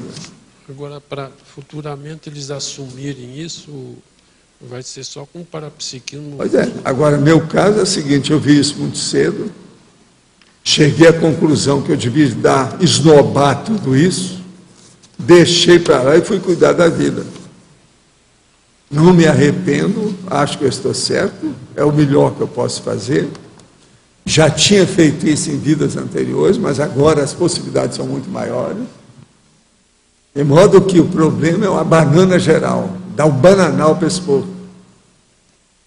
Agora, para futuramente eles assumirem isso, vai ser só com parapsiquismo. Pois é. Agora, meu caso é o seguinte, eu vi isso muito cedo, cheguei à conclusão que eu devia esnobar tudo isso, deixei para lá e fui cuidar da vida. Não me arrependo, acho que eu estou certo, é o melhor que eu posso fazer. Já tinha feito isso em vidas anteriores, mas agora as possibilidades são muito maiores. De modo que o problema é uma banana geral, dar um bananal para esse povo.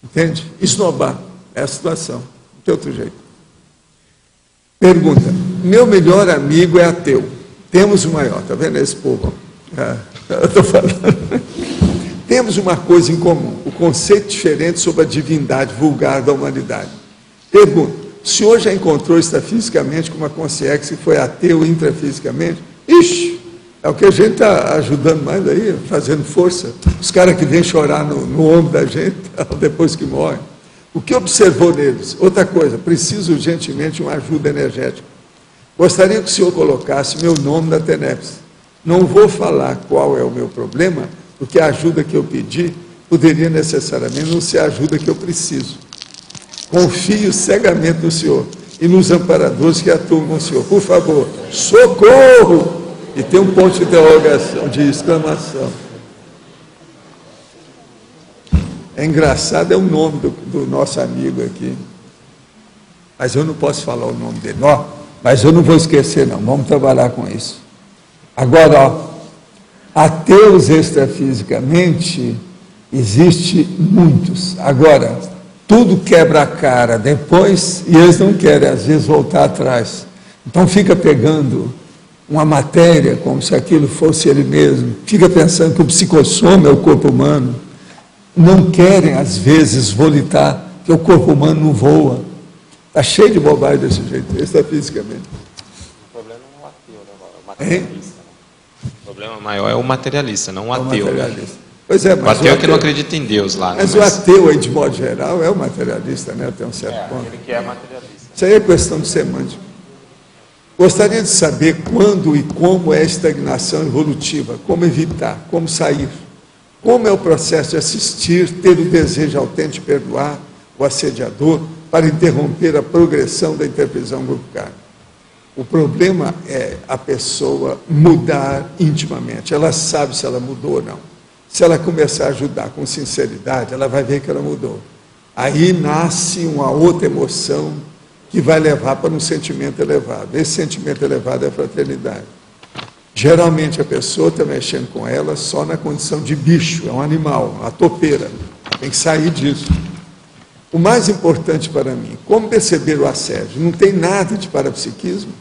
Entende? Esnobar é a situação, não tem outro jeito. Pergunta, meu melhor amigo é ateu, temos o maior, está vendo esse povo? Eu estou falando. Temos uma coisa em comum, o conceito diferente sobre a divindade vulgar da humanidade. Pergunta, o senhor já encontrou extrafisicamente com uma consciência que foi ateu intrafisicamente? Ixi, é o que a gente está ajudando mais aí, fazendo força. Os caras que vêm chorar no ombro da gente, depois que morrem. O que observou neles? Outra coisa, preciso urgentemente de uma ajuda energética. Gostaria que o senhor colocasse meu nome na TENEPS. Não vou falar qual é o meu problema, porque a ajuda que eu pedi poderia necessariamente não ser a ajuda que eu preciso. Confio cegamente no senhor e nos amparadores que atuam com o senhor. Por favor, socorro! E tem um ponto de interrogação, de exclamação. É engraçado, é o nome do nosso amigo aqui. Mas eu não posso falar o nome dele. Ó, mas eu não vou esquecer, não. Vamos trabalhar com isso. Agora, ó, ateus extrafisicamente, existe muitos. Agora, tudo quebra a cara depois e eles não querem, às vezes, voltar atrás. Então, fica pegando uma matéria como se aquilo fosse ele mesmo, fica pensando que o psicossoma é o corpo humano, não querem, às vezes, volitar, que o corpo humano não voa. Está cheio de bobagem desse jeito, extrafisicamente. O problema não é o ateu, né? O materialista. O problema maior é o materialista, não o ateu. Materialista. Pois é, mas o ateu é que não acredita em Deus lá. Mas o ateu, aí, de modo geral, é o materialista, né? Até um certo ponto. Ele que é materialista. Isso aí é questão de semântica. Gostaria de saber quando e como é a estagnação evolutiva, como evitar, como sair, como é o processo de assistir, ter o desejo autêntico de perdoar o assediador para interromper a progressão da interprisão grupal. O problema é a pessoa mudar intimamente. Ela sabe se ela mudou ou não. Se ela começar a ajudar com sinceridade, ela vai ver que ela mudou. Aí nasce uma outra emoção que vai levar para um sentimento elevado. Esse sentimento elevado é a fraternidade. Geralmente a pessoa está mexendo com ela só na condição de bicho, é um animal, uma topeira. Tem que sair disso. O mais importante para mim, como perceber o assédio? Não tem nada de parapsiquismo.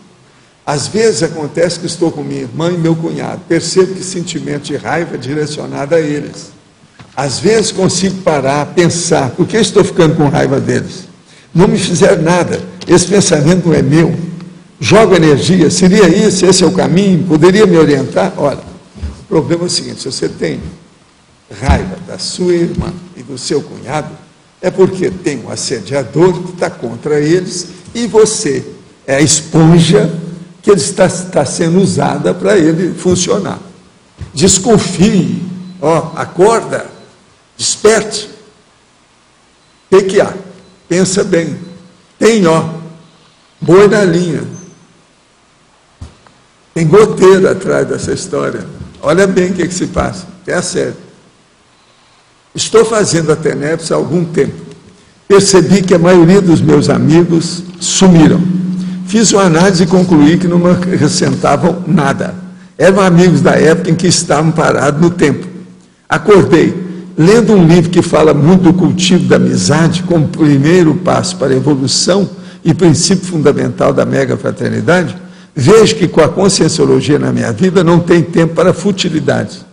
Às vezes acontece que estou com minha irmã e meu cunhado, percebo que sentimento de raiva é direcionado a eles. Às vezes consigo parar, pensar, por que estou ficando com raiva deles? Não me fizeram nada, esse pensamento não é meu. Jogo energia, seria isso, esse é o caminho, poderia me orientar? Olha, o problema é o seguinte, se você tem raiva da sua irmã e do seu cunhado, é porque tem um assediador que está contra eles e você é a esponja que ele está sendo usada para ele funcionar. Desconfie, acorda, desperte. O que há? Pensa bem. Tem, boi na linha. Tem goteira atrás dessa história. Olha bem o que se passa. É a sério. Estou fazendo a TENEPS há algum tempo. Percebi que a maioria dos meus amigos sumiram. Fiz uma análise e concluí que não me acrescentavam nada. Eram amigos da época em que estavam parados no tempo. Acordei, lendo um livro que fala muito do cultivo da amizade como primeiro passo para a evolução e princípio fundamental da mega fraternidade, vejo que com a conscienciologia na minha vida não tem tempo para futilidades.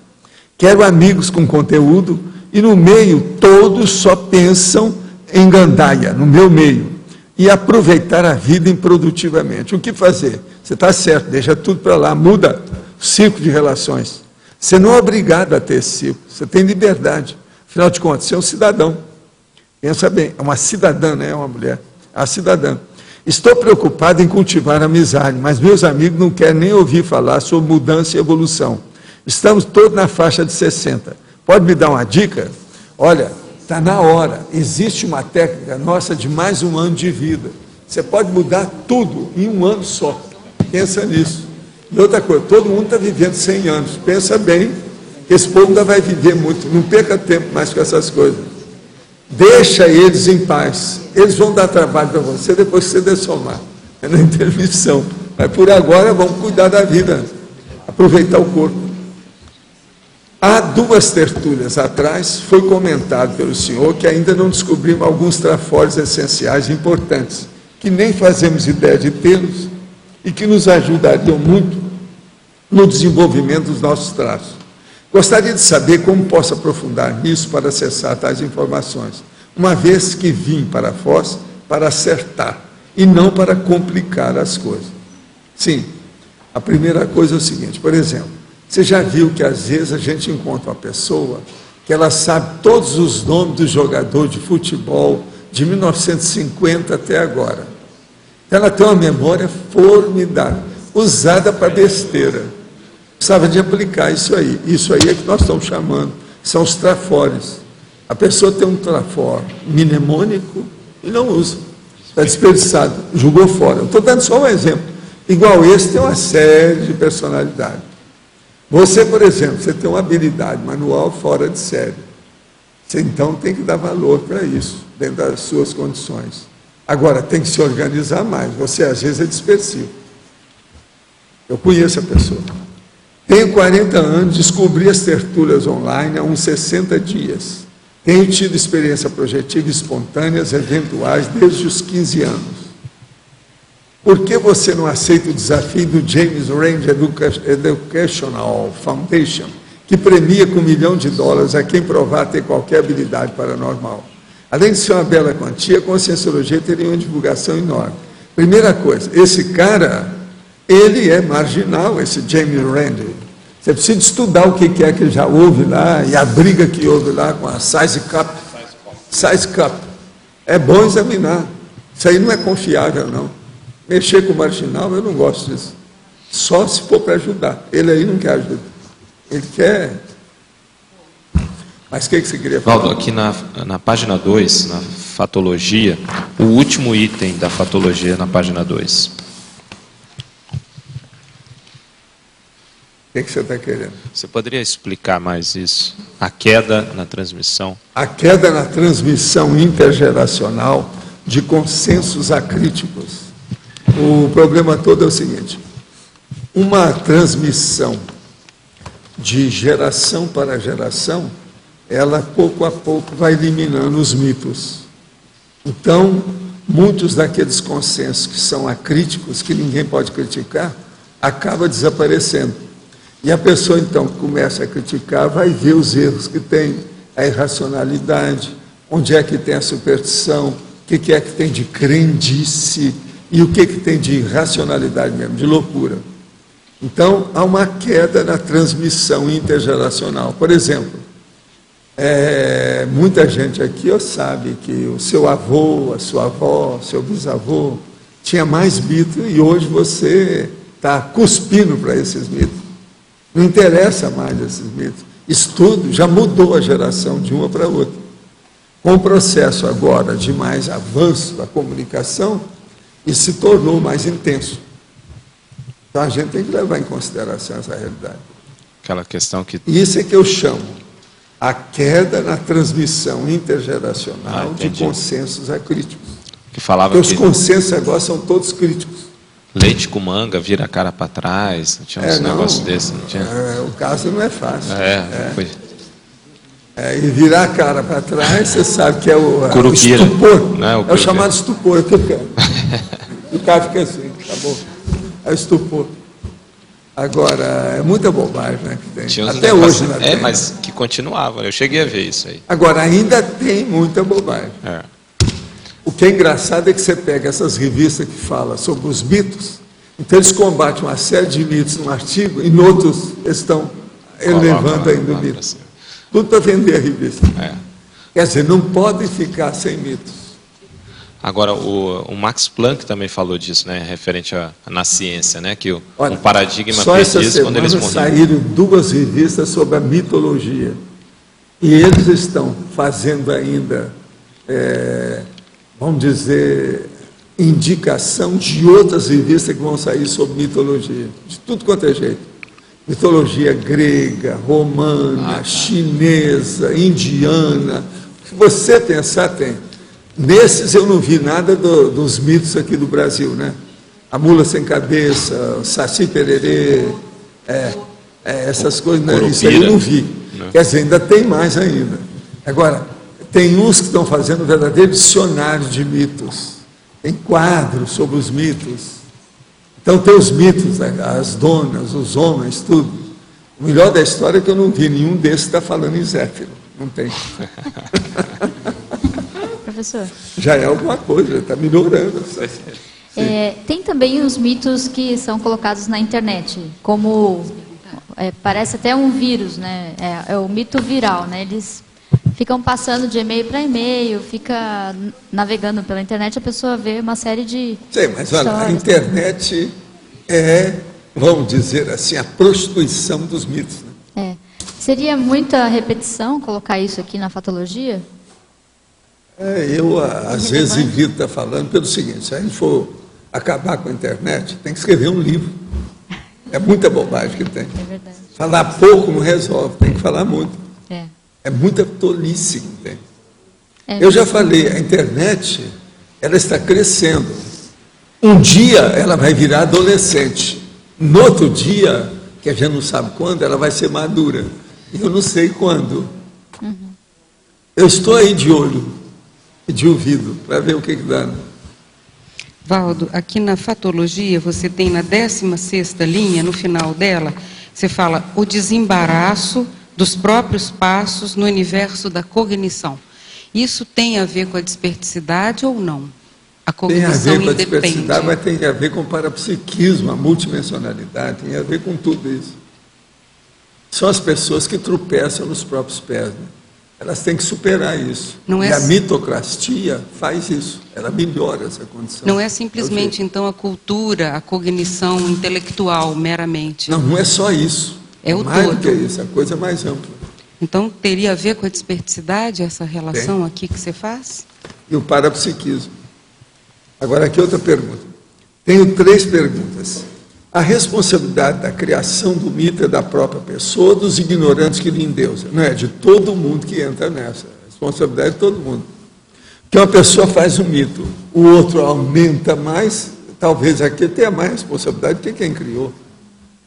Quero amigos com conteúdo e no meio todos só pensam em gandaia, no meu meio, e aproveitar a vida improdutivamente. O que fazer? Você está certo, deixa tudo para lá, muda o ciclo de relações. Você não é obrigado a ter esse ciclo, você tem liberdade. Afinal de contas, você é um cidadão. Pensa bem, é uma cidadã, não é uma mulher, é uma cidadã. Estou preocupado em cultivar a amizade, mas meus amigos não querem nem ouvir falar sobre mudança e evolução. Estamos todos na faixa de 60. Pode me dar uma dica? Olha, está na hora. Existe uma técnica nossa de mais um ano de vida. Você pode mudar tudo em um ano só. Pensa nisso. E outra coisa, todo mundo está vivendo 100 anos. Pensa bem, que esse povo ainda vai viver muito. Não perca tempo mais com essas coisas. Deixa eles em paz. Eles vão dar trabalho para você depois que você dessomar. É na intermissão. Mas por agora vamos cuidar da vida. Aproveitar o corpo. Há 2 tertúlias atrás, foi comentado pelo senhor que ainda não descobrimos alguns trafores essenciais importantes, que nem fazemos ideia de tê-los e que nos ajudariam muito no desenvolvimento dos nossos traços. Gostaria de saber como posso aprofundar nisso para acessar tais informações, uma vez que vim para Foz para acertar e não para complicar as coisas. Sim, a primeira coisa é o seguinte, por exemplo, você já viu que às vezes a gente encontra uma pessoa que ela sabe todos os nomes do jogador de futebol de 1950 até agora. Ela tem uma memória formidável, usada para besteira. Precisava de aplicar isso aí. Isso aí é que nós estamos chamando, são os trafores. A pessoa tem um trafor mnemônico e não usa. Está desperdiçado, jogou fora. Estou dando só um exemplo. Igual esse, tem uma série de personalidades. Você, por exemplo, você tem uma habilidade manual fora de série. Você, então, tem que dar valor para isso, dentro das suas condições. Agora, tem que se organizar mais. Você, às vezes, é dispersivo. Eu conheço a pessoa. Tenho 40 anos, descobri as tertúlias online há uns 60 dias. Tenho tido experiência projetiva espontâneas, eventuais, desde os 15 anos. Por que você não aceita o desafio do James Randi Educational Foundation, que premia com $1 milhão a quem provar ter qualquer habilidade paranormal? Além de ser uma bela quantia, a Conscienciologia teria uma divulgação enorme. Primeira coisa, esse cara, ele é marginal, esse James Randi. Você precisa estudar o que é que já houve lá, e a briga que houve lá com a Size Cup. Size Cup. É bom examinar. Isso aí não é confiável, não. Mexer com o marginal, eu não gosto disso. Só se for para ajudar. Ele aí não quer ajuda. Ele quer... Mas o que você queria falar? Valdo, aqui na página 2, na fatologia, o último item da fatologia na página 2. O que você está querendo? Você poderia explicar mais isso? A queda na transmissão. A queda na transmissão intergeracional de consensos acríticos. O problema todo é o seguinte, uma transmissão de geração para geração, ela pouco a pouco vai eliminando os mitos. Então, muitos daqueles consensos que são acríticos, que ninguém pode criticar, acaba desaparecendo. E a pessoa, então, que começa a criticar, vai ver os erros que tem, a irracionalidade, onde é que tem a superstição, o que é que tem de crendice e o que tem de irracionalidade mesmo, de loucura. Então, há uma queda na transmissão intergeracional. Por exemplo, muita gente aqui sabe que o seu avô, a sua avó, seu bisavô, tinha mais mitos e hoje você está cuspindo para esses mitos. Não interessa mais esses mitos. Isso tudo já mudou a geração de uma para outra. Com o processo agora de mais avanço da comunicação, isso se tornou mais intenso. Então a gente tem que levar em consideração essa realidade. Aquela questão que... Isso é que eu chamo a queda na transmissão intergeracional de consensos acríticos. Que falava porque que os consensos agora são todos críticos. Leite com manga vira a cara para trás, não tinha uns negócios desses, não tinha? O caso não é fácil. Foi. E virar a cara para trás, você sabe que é o estupor. Né? É o chamado estupor. O cara fica assim, acabou. É o estupor. Agora, é muita bobagem, né, que tem. Tinha até hoje ainda tem. Mas que continuava, eu cheguei a ver isso aí. Agora, ainda tem muita bobagem. O que é engraçado é que você pega essas revistas que falam sobre os mitos, então eles combatem uma série de mitos num artigo, e em outros eles estão elevando ainda o mito. Tudo para vender a revista. Quer dizer, não pode ficar sem mitos. Agora, o Max Planck também falou disso, né, referente na ciência, né, que um paradigma perdido quando eles morreram. Saíram 2 revistas sobre a mitologia, e eles estão fazendo ainda, vamos dizer, indicação de outras revistas que vão sair sobre mitologia, de tudo quanto é jeito. Mitologia grega, romana, chinesa, indiana, o que você pensar tem. Nesses eu não vi nada dos mitos aqui do Brasil, né? A mula sem cabeça, o Saci Pererê, essas coisas, né? Isso aí eu não vi. Quer dizer, ainda tem mais ainda. Agora, tem uns que estão fazendo um verdadeiro dicionário de mitos. Tem quadros sobre os mitos. Então tem os mitos, as donas, os homens, tudo. O melhor da história é que eu não vi nenhum desses que está falando em Zéfiro. Não tem. Professor? Já é alguma coisa, está melhorando. Tem também os mitos que são colocados na internet, como parece até um vírus, né? É o mito viral, né? Eles ficam passando de e-mail para e-mail, fica navegando pela internet, a pessoa vê uma série de... Sim, mas olha, a internet vamos dizer assim, a prostituição dos mitos. Né? Seria muita repetição colocar isso aqui na fatologia? Eu, às vezes, evito estar falando pelo seguinte: se a gente for acabar com a internet, tem que escrever um livro. É muita bobagem que tem. É verdade. Falar pouco não resolve, tem que falar muito. É muita tolice que tem. Eu já falei, a internet, ela está crescendo. Um dia ela vai virar adolescente. No outro dia, que a gente não sabe quando, ela vai ser madura. E eu não sei quando. Eu estou aí de olho e de ouvido, para ver o que dá. Valdo, aqui na fatologia, você tem na 16ª linha, no final dela, você fala o desembaraço dos próprios passos no universo da cognição. Isso tem a ver com a desperticidade ou não? A cognição tem a ver com independe. A desperticidade, mas tem a ver com o parapsiquismo, a multidimensionalidade, tem a ver com tudo isso. São as pessoas que tropeçam nos próprios pés, né? Elas têm que superar isso. E a mitoclastia faz isso, ela melhora essa condição. Não é simplesmente, então, a cultura, a cognição intelectual, meramente. Não, não é só isso. É o mais todo. Do que isso, a coisa é mais ampla. Então, teria a ver com a desperticidade, essa relação aqui que você faz? E o parapsiquismo. Agora, aqui outra pergunta. Tenho 3 perguntas. A responsabilidade da criação do mito é da própria pessoa ou dos ignorantes que lhe endeusam? Não é de todo mundo que entra nessa. A responsabilidade de todo mundo. Porque uma pessoa faz um mito, o outro aumenta mais, talvez aquele tenha mais responsabilidade do que quem criou.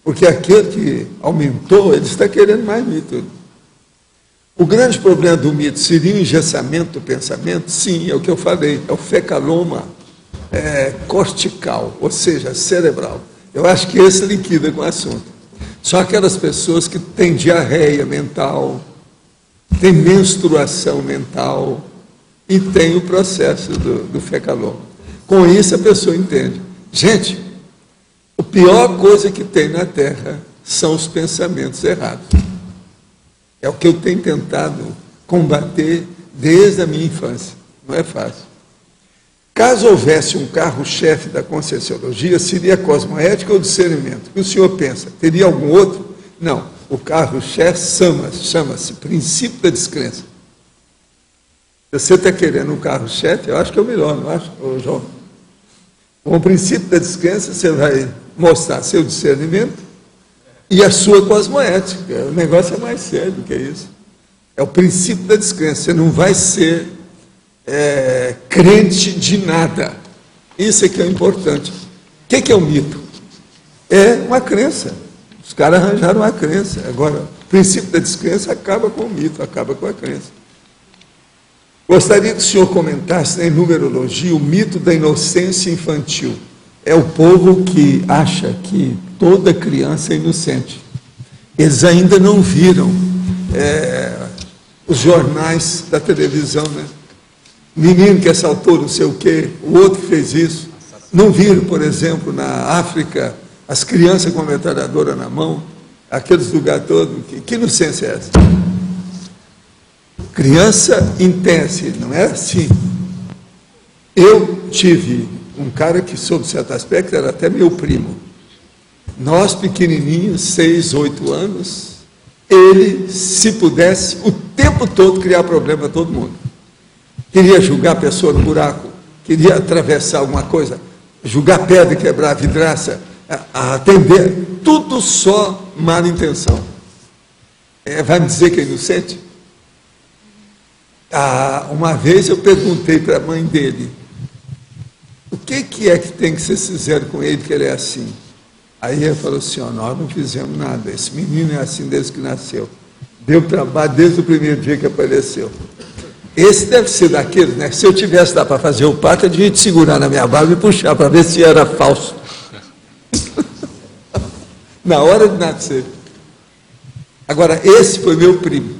Porque aquele que aumentou, ele está querendo mais mito. O grande problema do mito seria o engessamento do pensamento? Sim, é o que eu falei, é o fecaloma cortical, ou seja, cerebral. Eu acho que esse liquida com o assunto. Só aquelas pessoas que têm diarreia mental, têm menstruação mental e têm o processo do fecaloma. Com isso a pessoa entende. Gente, a pior coisa que tem na Terra são os pensamentos errados. É o que eu tenho tentado combater desde a minha infância. Não é fácil. Caso houvesse um carro-chefe da Conscienciologia, seria a cosmoética ou discernimento? O que o senhor pensa? Teria algum outro? Não. O carro-chefe chama-se princípio da descrença. Se você está querendo um carro-chefe, eu acho que é o melhor, não acho, João? Com o princípio da descrença, você vai mostrar seu discernimento e a sua cosmoética. O negócio é mais sério do que isso. É o princípio da descrença. Você não vai ser crente de nada. Isso é que é importante. O que é o mito? É uma crença. Os caras arranjaram uma crença. Agora, o princípio da descrença acaba com o mito, acaba com a crença. Gostaria que o senhor comentasse em numerologia o mito da inocência infantil. É o povo que acha que toda criança é inocente. Eles ainda não viram os jornais da televisão, né? Menino que assaltou não sei o quê, o outro que fez isso. Não viram, por exemplo, na África, as crianças com a metralhadora na mão, aqueles lugares todos. Que inocência é essa? Criança intensa, não é assim. Eu tive um cara que, sob certo aspecto, era até meu primo. Nós, pequenininhos, 6, 8 anos, ele, se pudesse, o tempo todo criar problema a todo mundo. Queria jogar a pessoa no buraco, queria atravessar alguma coisa, jogar pedra e quebrar a vidraça, atender, tudo só má intenção. Vai me dizer que é inocente? Uma vez eu perguntei para a mãe dele, o que é que tem que vocês fizeram com ele, que ele é assim? Aí ele falou assim, nós não fizemos nada, esse menino é assim desde que nasceu. Deu trabalho desde o primeiro dia que apareceu. Esse deve ser daquele, né? Se eu tivesse lá para fazer o parto, eu devia te segurar na minha barba e puxar para ver se era falso. Na hora de nascer. Agora, esse foi meu primo.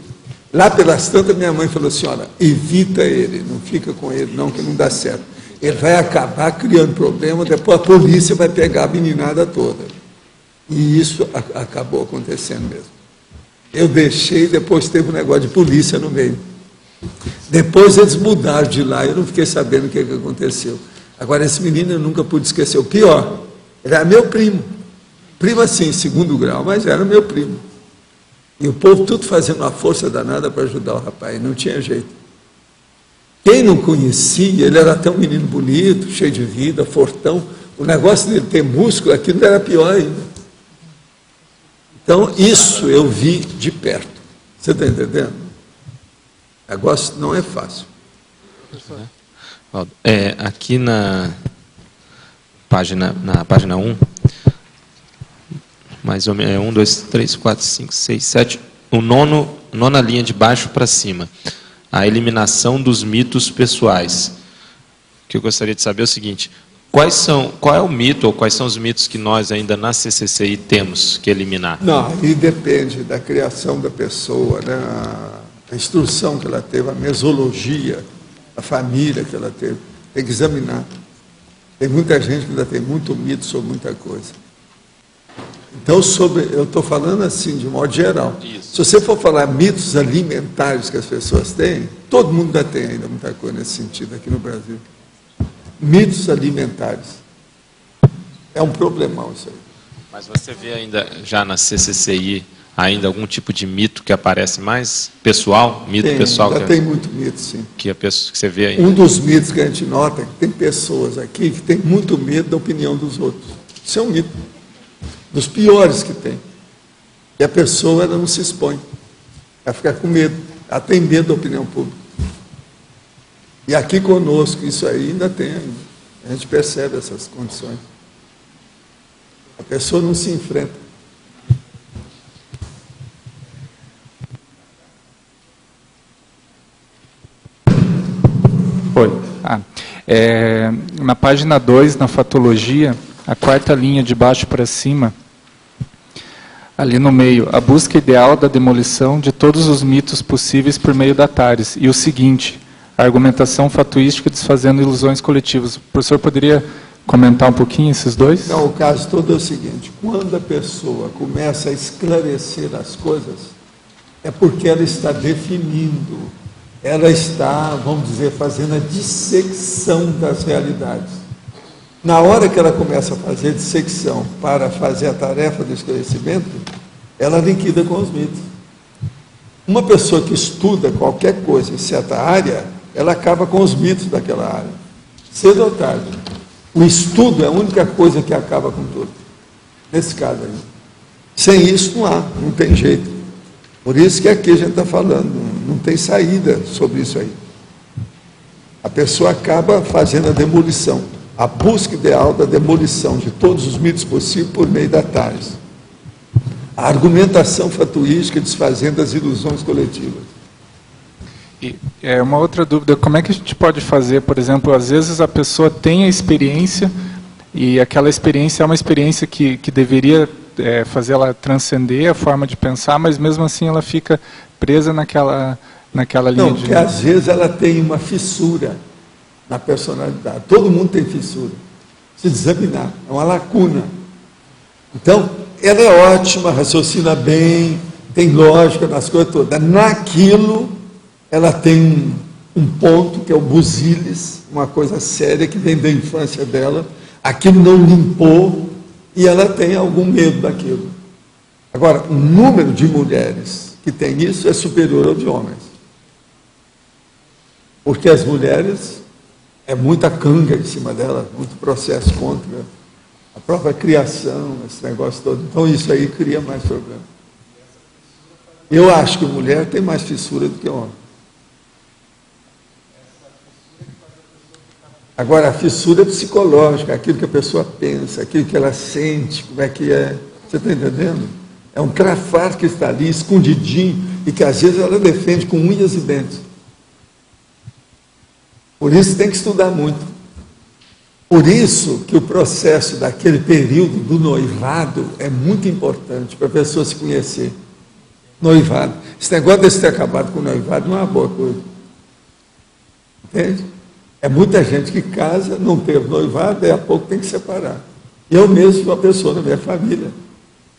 Lá pelas tantas, minha mãe falou assim, olha, evita ele, não fica com ele não, que não dá certo. Ele vai acabar criando problema, depois a polícia vai pegar a meninada toda. E isso acabou acontecendo mesmo. Eu deixei, depois teve um negócio de polícia no meio. Depois eles mudaram de lá, eu não fiquei sabendo o que aconteceu. Agora, esse menino eu nunca pude esquecer. O pior, ele era meu primo. Primo assim, segundo grau, mas era meu primo. E o povo tudo fazendo uma força danada para ajudar o rapaz, não tinha jeito. Quem não conhecia, ele era até um menino bonito, cheio de vida, fortão. O negócio dele ter músculo, aquilo era pior ainda. Então, isso eu vi de perto. Você está entendendo? O negócio não é fácil. Aqui na página 1, mais ou menos, 1, 2, 3, 4, 5, 6, 7, nona linha de baixo para cima. A eliminação dos mitos pessoais. O que eu gostaria de saber é o seguinte, qual é o mito, ou quais são os mitos que nós ainda na CCCI temos que eliminar? Não, aí depende da criação da pessoa, né? A instrução que ela teve, a mesologia, a família que ela teve. Tem que examinar. Tem muita gente que ainda tem muito mito sobre muita coisa. Então, eu estou falando assim, de modo geral. Isso. Se você for falar mitos alimentares que as pessoas têm, todo mundo ainda tem ainda muita coisa nesse sentido aqui no Brasil. Mitos alimentares. É um problemão isso aí. Mas você vê ainda, já na CCCI, ainda algum tipo de mito que aparece mais pessoal? Mito pessoal? Tem muito mito, sim. Que você vê ainda. Um dos mitos que a gente nota é que tem pessoas aqui que têm muito medo da opinião dos outros. Isso é um mito. Dos piores que tem. E a pessoa, ela não se expõe. Ela fica com medo. Ela tem medo da opinião pública. E aqui conosco, isso aí ainda tem. A gente percebe essas condições. A pessoa não se enfrenta. Oi. Na página 2, na fatologia, a quarta linha de baixo para cima, ali no meio, a busca ideal da demolição de todos os mitos possíveis por meio da Tales. E o seguinte, a argumentação fatuística desfazendo ilusões coletivas. O professor poderia comentar um pouquinho esses dois? Não, o caso todo é o seguinte, quando a pessoa começa a esclarecer as coisas, é porque ela está definindo, ela está, vamos dizer, fazendo a dissecção das realidades. Na hora que ela começa a fazer dissecção para fazer a tarefa do esclarecimento, ela liquida com os mitos. Uma pessoa que estuda qualquer coisa em certa área, ela acaba com os mitos daquela área. Cedo ou tarde. O estudo é a única coisa que acaba com tudo. Nesse caso aí. Sem isso não tem jeito. Por isso que aqui a gente está falando, não tem saída sobre isso aí. A pessoa acaba fazendo a demolição, a busca ideal da demolição de todos os mitos possíveis por meio da Tales. A argumentação fatuística desfazendo as ilusões coletivas. E uma outra dúvida, como é que a gente pode fazer, por exemplo, às vezes a pessoa tem a experiência e aquela experiência é uma experiência que deveria fazer ela transcender a forma de pensar, mas mesmo assim ela fica presa naquela linha não, porque às vezes ela tem uma fissura na personalidade. Todo mundo tem fissura. Se examinar, é uma lacuna. Então, ela é ótima, raciocina bem, tem lógica nas coisas todas. Naquilo, ela tem um ponto, que é o busilis, uma coisa séria que vem da infância dela. Aquilo não limpou e ela tem algum medo daquilo. Agora, o número de mulheres que tem isso é superior ao de homens. Porque as mulheres, é muita canga em cima dela, muito processo contra a própria criação, esse negócio todo. Então, isso aí cria mais problema. Eu acho que mulher tem mais fissura do que homem. Agora, a fissura é psicológica, aquilo que a pessoa pensa, aquilo que ela sente, como é que é. Você está entendendo? É um crafar que está ali, escondidinho, e que às vezes ela defende com unhas e dentes. Por isso tem que estudar muito. Por isso que o processo daquele período do noivado é muito importante para a pessoa se conhecer. Noivado. Esse negócio de ter acabado com o noivado não é uma boa coisa. Entende? É muita gente que casa, não teve noivado, daí a pouco tem que separar. Eu mesmo fui uma pessoa na minha família.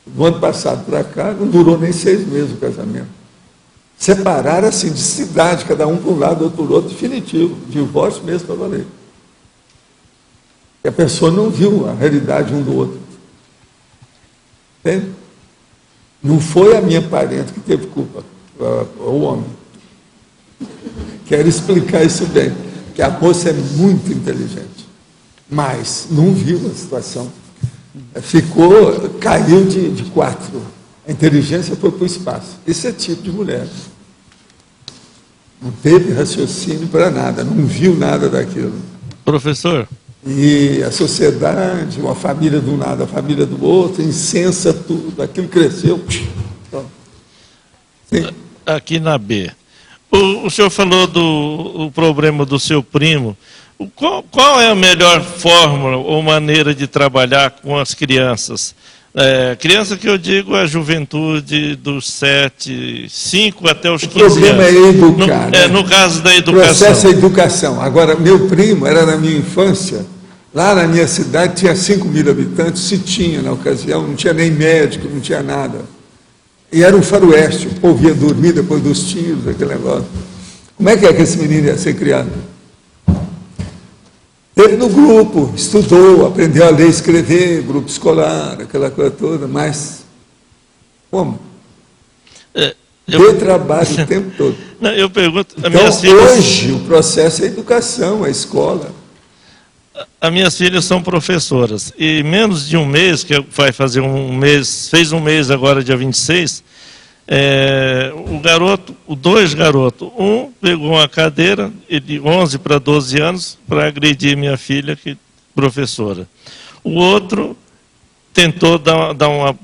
Do ano passado para cá, não durou nem 6 meses o casamento. Separaram assim, de cidade, cada um para um lado, outro para o outro, definitivo. Divórcio mesmo para valer. E a pessoa não viu a realidade um do outro. Entende? Não foi a minha parente que teve culpa, o homem. Quero explicar isso bem. Que a moça é muito inteligente, mas não viu a situação. Caiu de 4. A inteligência foi para o espaço. Esse é tipo de mulher. Não teve raciocínio para nada, não viu nada daquilo. Professor? E a sociedade, uma família de um lado, a família do outro, incensa tudo, aquilo cresceu. Sim. Aqui na B. O senhor falou do problema do seu primo. Qual é a melhor fórmula ou maneira de trabalhar com as crianças? Criança que eu digo é a juventude dos 5 até os 15 anos. O problema é educar. No caso da educação. O processo é educação. Agora, meu primo era na minha infância, lá na minha cidade tinha 5.000 habitantes, se tinha na ocasião, não tinha nem médico, não tinha nada. E era um faroeste, o povo ia dormir depois dos tiros, aquele negócio. Como é que esse menino ia ser criado? Ele no grupo, estudou, aprendeu a ler e escrever, grupo escolar, aquela coisa toda, mas como? Deu trabalho o tempo todo. Não, eu pergunto... Então, hoje, o processo é educação, é escola. As minhas filhas são professoras, e menos de um mês, que vai fazer um mês, fez um mês agora, dia 26, dois garotos, um pegou uma cadeira de 11 para 12 anos para agredir minha filha, que professora. O outro tentou dar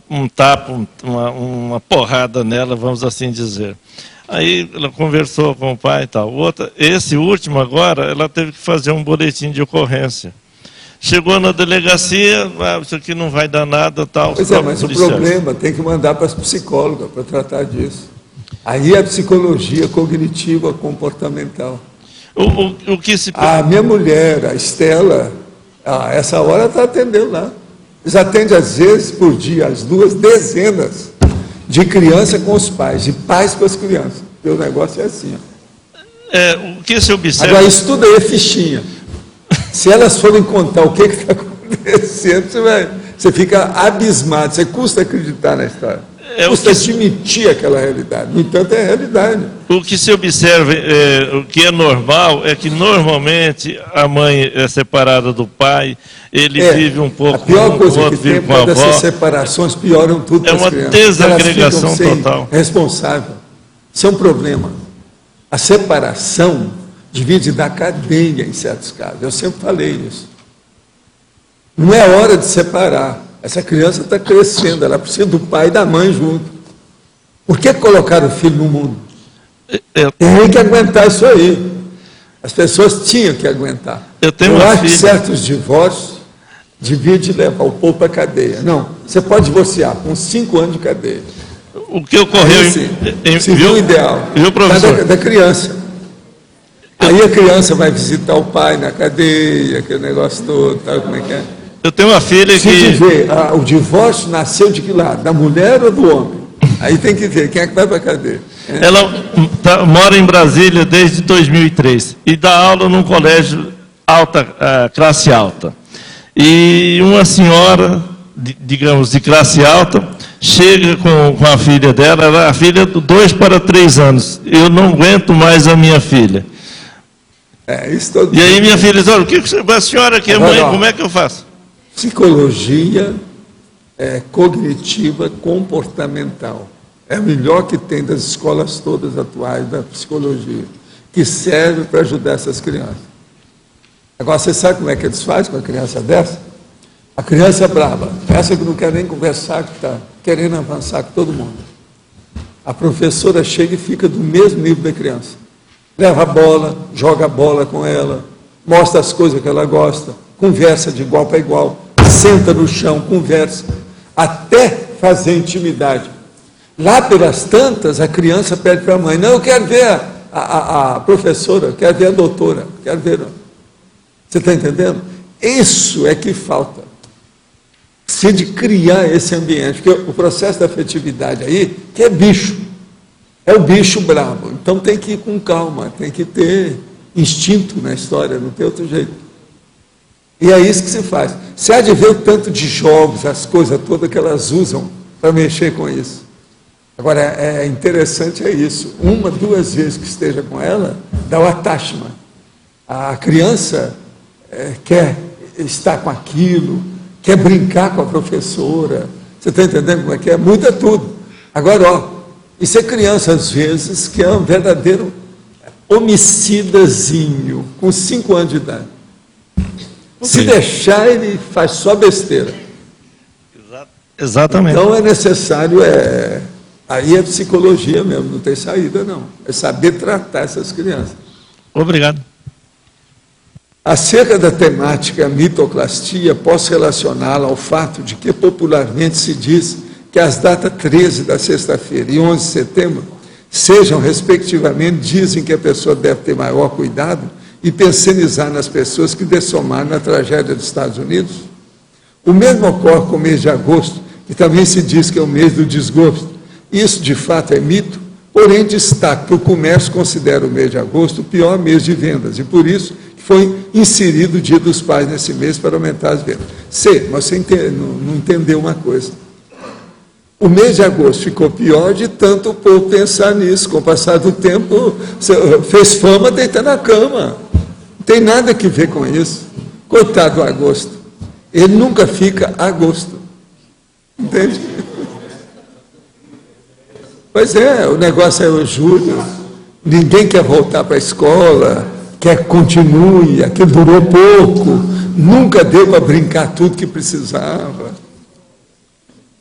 um tapa, uma porrada nela, vamos assim dizer. Aí ela conversou com o pai e tal. Esse último agora, ela teve que fazer um boletim de ocorrência. Chegou na delegacia, isso aqui não vai dar nada, tal. Pois é, mas o problema tem que mandar para as psicólogas para tratar disso. Aí é a psicologia cognitiva comportamental. O que se... A minha mulher, a Estela, essa hora está atendendo lá. Eles atendem às vezes por dia, as 2 dezenas de criança com os pais, e pais com as crianças. E o negócio é assim. O que se observa... Agora, isso tudo aí é fichinha. Se elas forem contar o que está acontecendo, você fica abismado, você custa acreditar na história. Custa admitir aquela realidade. No entanto, é a realidade. O que se observa, o que é normal, é que normalmente a mãe é separada do pai, ele vive um pouco a pior coisa com o outro, que tem vive com a avó. Essas separações pioram tudo. É uma desagregação total. Responsável. Isso é um problema. A separação divide da cadeia em certos casos. Eu sempre falei isso. Não é hora de separar. Essa criança está crescendo, ela precisa do pai e da mãe junto. Por que colocaram o filho no mundo? Tem que aguentar isso aí. As pessoas tinham que aguentar. Eu acho que certos divórcios divide e leva o povo para a cadeia. Não, você pode divorciar com 5 anos de cadeia. O que ocorreu viu ideal viu, professor? Da criança. Aí a criança vai visitar o pai na cadeia, aquele negócio todo, sabe como é que é? Eu tenho uma filha que... ver, o divórcio nasceu de que lado? Da mulher ou do homem? Aí tem que ver quem é que vai para a cadeia. Ela mora em Brasília desde 2003 e dá aula num colégio classe alta. E uma senhora, digamos, de classe alta, chega com a filha dela, a filha de 2 para 3 anos. Eu não aguento mais a minha filha. E aí minha filha diz, olha, o que a senhora que é mãe, como é que eu faço? Psicologia cognitiva comportamental. É a melhor que tem das escolas todas atuais da psicologia, que serve para ajudar essas crianças. Agora, você sabe como é que eles fazem com a criança dessa? A criança é brava, essa que não quer nem conversar, que está querendo avançar com todo mundo. A professora chega e fica do mesmo nível da criança. Leva a bola, joga a bola com ela, mostra as coisas que ela gosta, conversa de igual para igual, senta no chão, conversa, até fazer intimidade. Lá pelas tantas, a criança pede para a mãe, não, eu quero ver a professora, eu quero ver a doutora, quero ver. Você está entendendo? Isso é que falta. Precisa de criar esse ambiente, porque o processo da afetividade aí, que é bicho, é o bicho bravo. Então tem que ir com calma, tem que ter instinto na história, não tem outro jeito. E é isso que se faz. Você há de ver o tanto de jogos, as coisas todas que elas usam para mexer com isso. Agora, é interessante isso. 1, 2 vezes que esteja com ela, dá o attachment. A criança quer estar com aquilo, quer brincar com a professora. Você está entendendo como é que é? Muda tudo. Agora, isso é criança, às vezes, que é um verdadeiro homicidazinho, com 5 anos de idade. Se deixar, ele faz só besteira. Exatamente. Então é necessário, aí é psicologia mesmo, não tem saída não. É saber tratar essas crianças. Obrigado. Acerca da temática mitoclastia, posso relacioná-la ao fato de que popularmente se diz que as datas 13 da sexta-feira e 11 de setembro sejam, respectivamente, dizem que a pessoa deve ter maior cuidado e pensionizar nas pessoas que dessomaram na tragédia dos Estados Unidos. O mesmo ocorre com o mês de agosto, que também se diz que é o mês do desgosto. Isso, de fato, é mito, porém destaque que o comércio considera o mês de agosto o pior mês de vendas, e por isso foi inserido o Dia dos Pais nesse mês para aumentar as vendas. Sei, mas você não entendeu uma coisa. O mês de agosto ficou pior de tanto o povo pensar nisso. Com o passar do tempo, fez fama deitar na cama. Não tem nada que ver com isso. Coitado do agosto. Ele nunca fica agosto. Entende? Pois é, o negócio é o julho. Ninguém quer voltar para a escola, quer que continue. Aquilo durou pouco. Nunca deu para brincar tudo que precisava.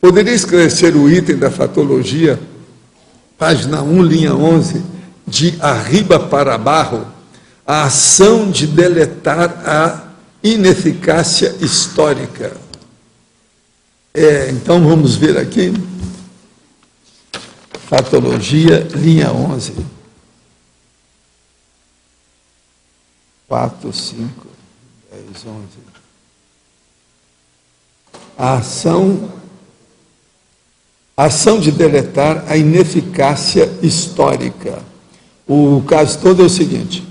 Poderia esclarecer o item da fatologia página 1, linha 11, de arriba para abaixo, a ação de deletar a ineficácia histórica. Então, vamos ver aqui. Patologia, linha 11. 4, 5, 10, 11. A ação de deletar a ineficácia histórica. O caso todo é o seguinte: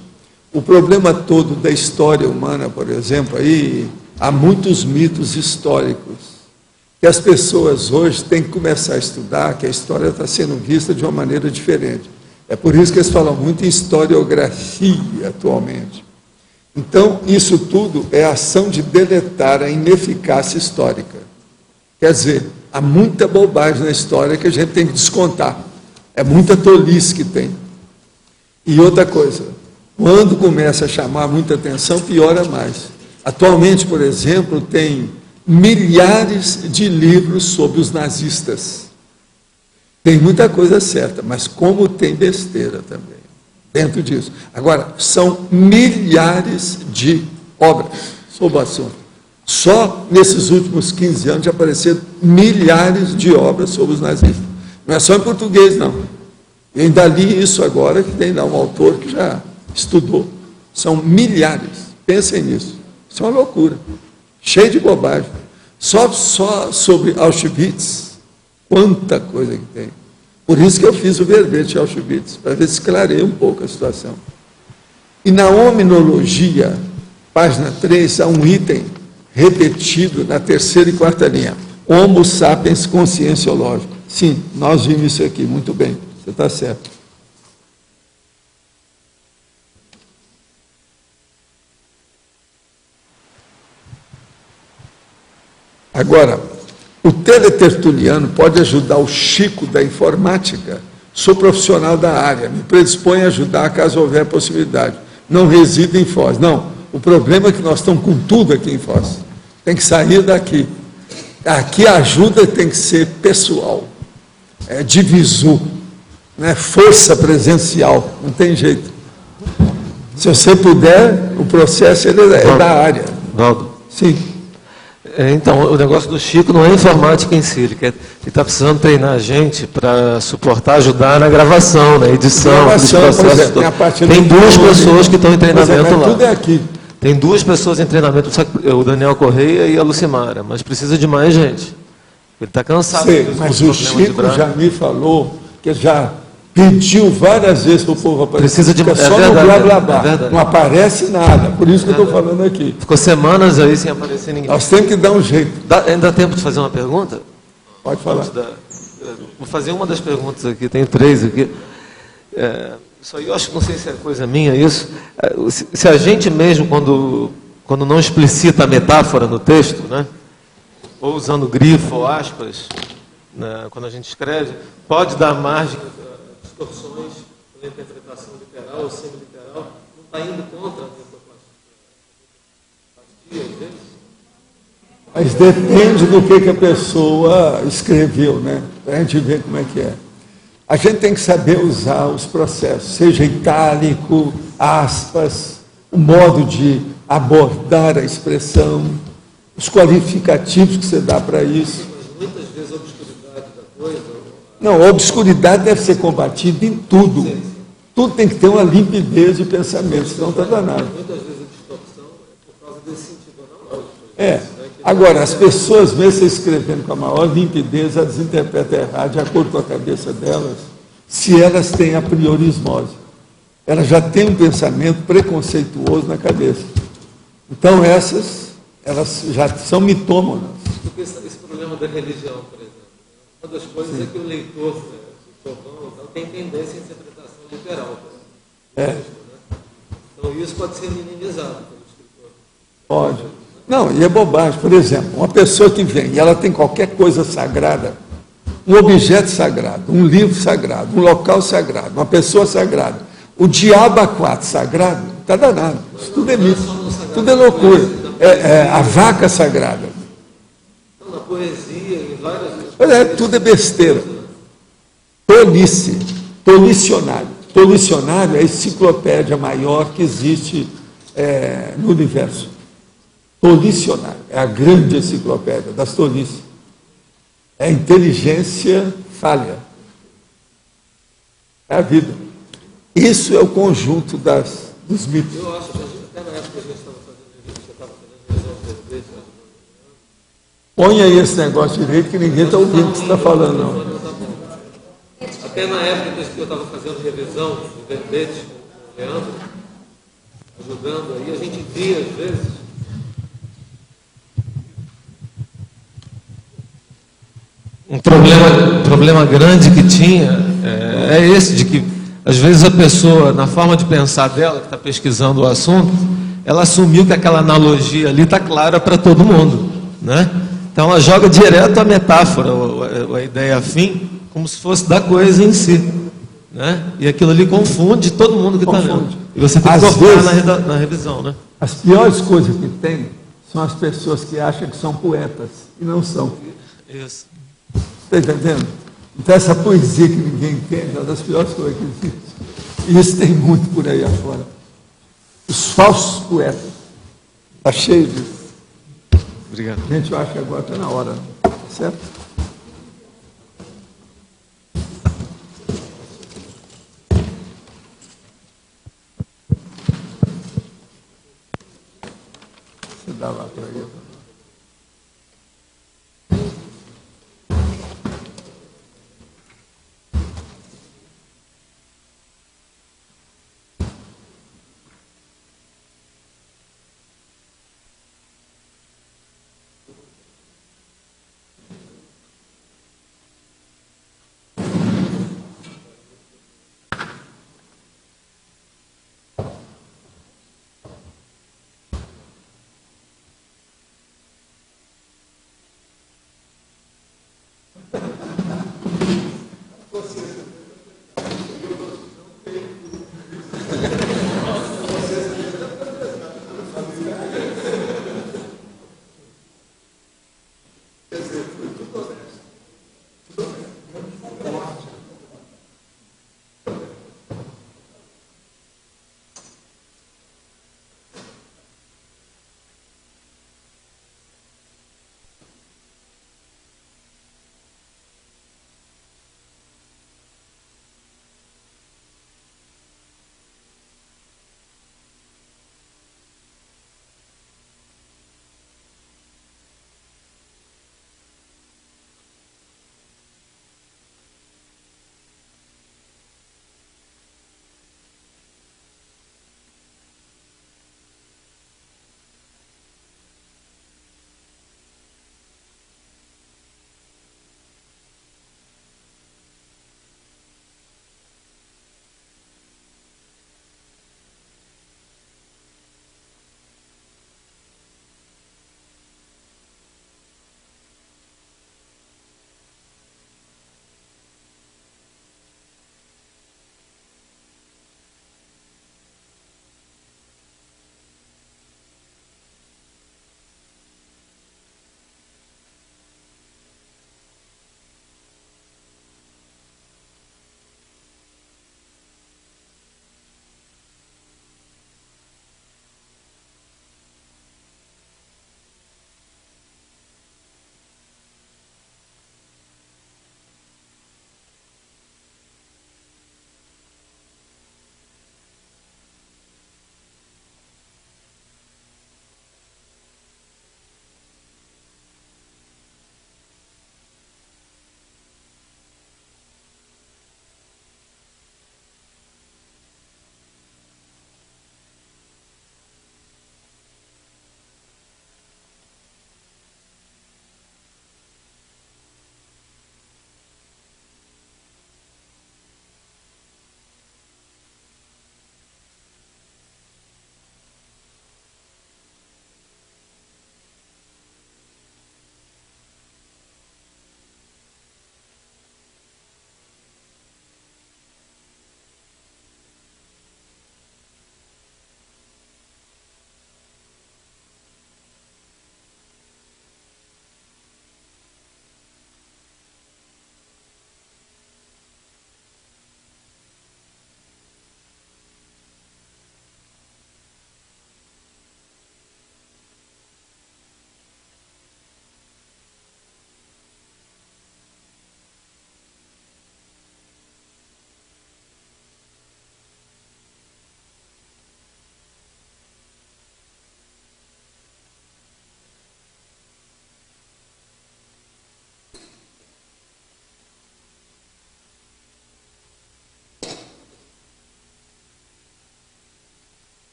o problema todo da história humana, por exemplo, aí há muitos mitos históricos que as pessoas hoje têm que começar a estudar, que a história está sendo vista de uma maneira diferente. É por isso que eles falam muito em historiografia atualmente. Então, isso tudo é ação de deletar a ineficácia histórica. Quer dizer, há muita bobagem na história que a gente tem que descontar. É muita tolice que tem. E outra coisa, quando começa a chamar muita atenção, piora mais. Atualmente, por exemplo, tem milhares de livros sobre os nazistas. Tem muita coisa certa, mas como tem besteira também dentro disso. Agora, são milhares de obras sobre o assunto. Só nesses últimos 15 anos já apareceram milhares de obras sobre os nazistas. Não é só em português, não. Eu ainda li isso agora, que tem lá um autor que já estudou. São milhares. Pensem nisso. Isso é uma loucura. Cheio de bobagem. Só sobre Auschwitz, quanta coisa que tem. Por isso que eu fiz o verbete de Auschwitz, para ver se clareia um pouco a situação. E na hominologia, página 3, há um item repetido na 3ª e 4ª linha. Homo sapiens conscienciológico. Sim, nós vimos isso aqui, muito bem, você está certo. Agora, o teletertuliano pode ajudar o Chico da informática. Sou profissional da área, me predispõe a ajudar caso houver possibilidade. Não resido em Foz. Não, o problema é que nós estamos com tudo aqui em Foz. Tem que sair daqui. Aqui a ajuda tem que ser pessoal, de visu, né? Força presencial, não tem jeito. Se você puder, o processo é da área. Valdo. Sim. Então, o negócio do Chico não é informática em si, ele está precisando treinar a gente para suportar, ajudar na gravação, na edição, nos processos. Tem 2 pessoas que estão em treinamento lá. Tudo é aqui. Tem 2 pessoas em treinamento, o Daniel Correia e a Lucimara, mas precisa de mais gente. Ele está cansado. Sei, mas o Chico já me falou que já pediu várias vezes para o povo aparecer. Precisa de só verdade, no blá blá blá. verdade. Não aparece nada. Por isso que eu estou falando aqui. Ficou semanas aí sem aparecer ninguém. Nós temos que dar um jeito. Ainda dá tempo de fazer uma pergunta? Pode falar. Vou fazer uma das perguntas aqui, tenho 3 aqui. Isso aí eu acho, não sei se é coisa minha isso. Se a gente mesmo, quando não explicita a metáfora no texto, né, ou usando grifo ou aspas, né, quando a gente escreve, pode dar margem a distorções na interpretação literal ou semi-literal, não está indo contra a metodologia deles? Mas depende do que a pessoa escreveu, né? Para a gente ver como é que é. A gente tem que saber usar os processos, seja itálico, aspas, o modo de abordar a expressão, os qualificativos que você dá para isso. Mas muitas vezes a obscuridade da coisa... Não, a obscuridade deve ser combatida em tudo. Tudo tem que ter uma limpidez de pensamento, senão está danado. Muitas vezes a distorção é por causa desse sentido analógico. Agora, as pessoas, mesmo você escrevendo com a maior limpidez, elas interpretam errado, de acordo com a cabeça delas, se elas têm a priorismose. Elas já têm um pensamento preconceituoso na cabeça. Então, elas já são mitômanas. Porque esse problema da religião, por exemplo, uma das coisas é que o leitor, o povão, tem tendência à interpretação literal. Então, isso pode ser minimizado pelo escritor. Pode. Não, e é bobagem. Por exemplo, uma pessoa que vem e ela tem qualquer coisa sagrada, um objeto sagrado, um livro sagrado, um local sagrado, uma pessoa sagrada, o diabo a 4 sagrado, está danado. Isso tudo é mito, tudo é loucura. A vaca sagrada. Na poesia, em várias... Tudo é besteira. Tolice. Tolicionário. Tolicionário é a enciclopédia maior que existe no universo. Tolicionário é a grande enciclopédia das tolices. É a inteligência falha. É a vida. Isso é o conjunto dos mitos. Eu acho que até na época que a gente estava fazendo, você estava fazendo revisão de vezes. Põe aí esse negócio direito que ninguém está ouvindo o que você está falando, não. Até na época que eu estava fazendo revisão de verbetes com o Leandro, ajudando aí, a gente via às vezes. Um problema grande que tinha é esse, de que às vezes a pessoa, na forma de pensar dela, que está pesquisando o assunto, ela assumiu que aquela analogia ali está clara para todo mundo, né? Então ela joga direto a metáfora, a ideia afim, como se fosse da coisa em si, né? E aquilo ali confunde todo mundo que está lendo. E você tem que cortar na revisão, né? As piores coisas que tem são as pessoas que acham que são poetas e não são. Isso. Está entendendo? Então essa poesia que ninguém entende é uma das piores coisas que existe. E isso tem muito por aí afora. Os falsos poetas. Está cheio disso. Obrigado. Gente, eu acho que agora está na hora, certo? Você dá lá para ele.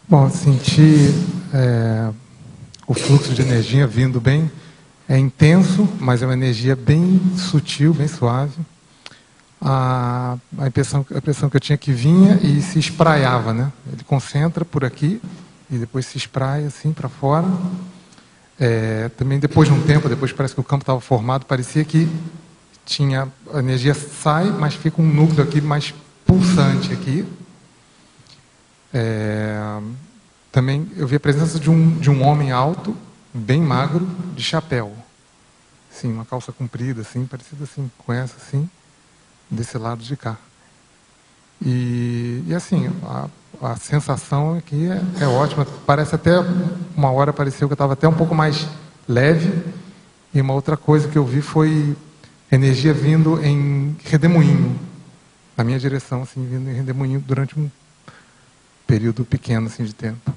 Bom, senti o fluxo de energia vindo bem, é intenso, mas é uma energia bem sutil, bem suave. A impressão que eu tinha que vinha e se espraiava, né? Ele concentra por aqui e depois se espraia assim para fora. Também depois de um tempo, depois parece que o campo estava formado, parecia que a energia sai, mas fica um núcleo aqui mais pulsante aqui. Também eu vi a presença de um homem alto, bem magro, de chapéu. Sim, uma calça comprida, assim, parecida assim, com essa, assim, desse lado de cá. E assim, a sensação aqui é ótima. Parece até, uma hora pareceu que eu estava até um pouco mais leve. E uma outra coisa que eu vi foi energia vindo em redemoinho, na minha direção, assim, vindo em redemoinho durante um período pequeno assim, de tempo.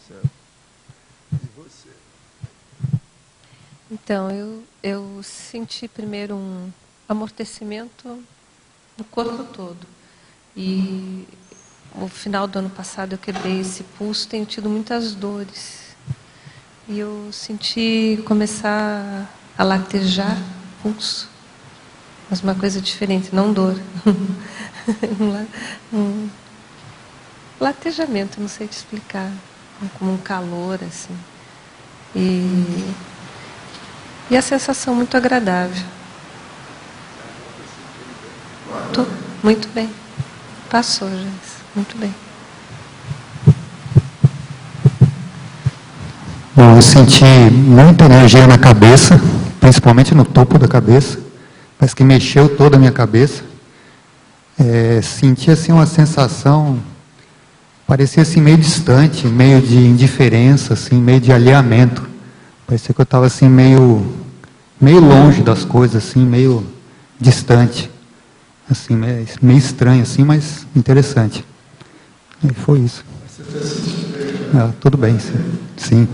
E você? Então, eu senti primeiro um amortecimento no corpo todo. E no final do ano passado eu quebrei esse pulso, tenho tido muitas dores. E eu senti começar a latejar o pulso. Mas uma coisa diferente, não dor. um latejamento, não sei te explicar. Como um calor, assim. E a sensação muito agradável. Tô muito bem. Passou, já. Muito bem. Bom, eu senti muita energia na cabeça, principalmente no topo da cabeça. Parece que mexeu toda a minha cabeça. Senti assim uma sensação, parecia assim meio distante, meio de indiferença, assim, meio de alheamento. Parecia que eu estava assim meio longe das coisas, assim, meio distante. Assim, meio estranho, assim, mas interessante. E foi isso. Você está sentindo bem? Tudo bem, sim.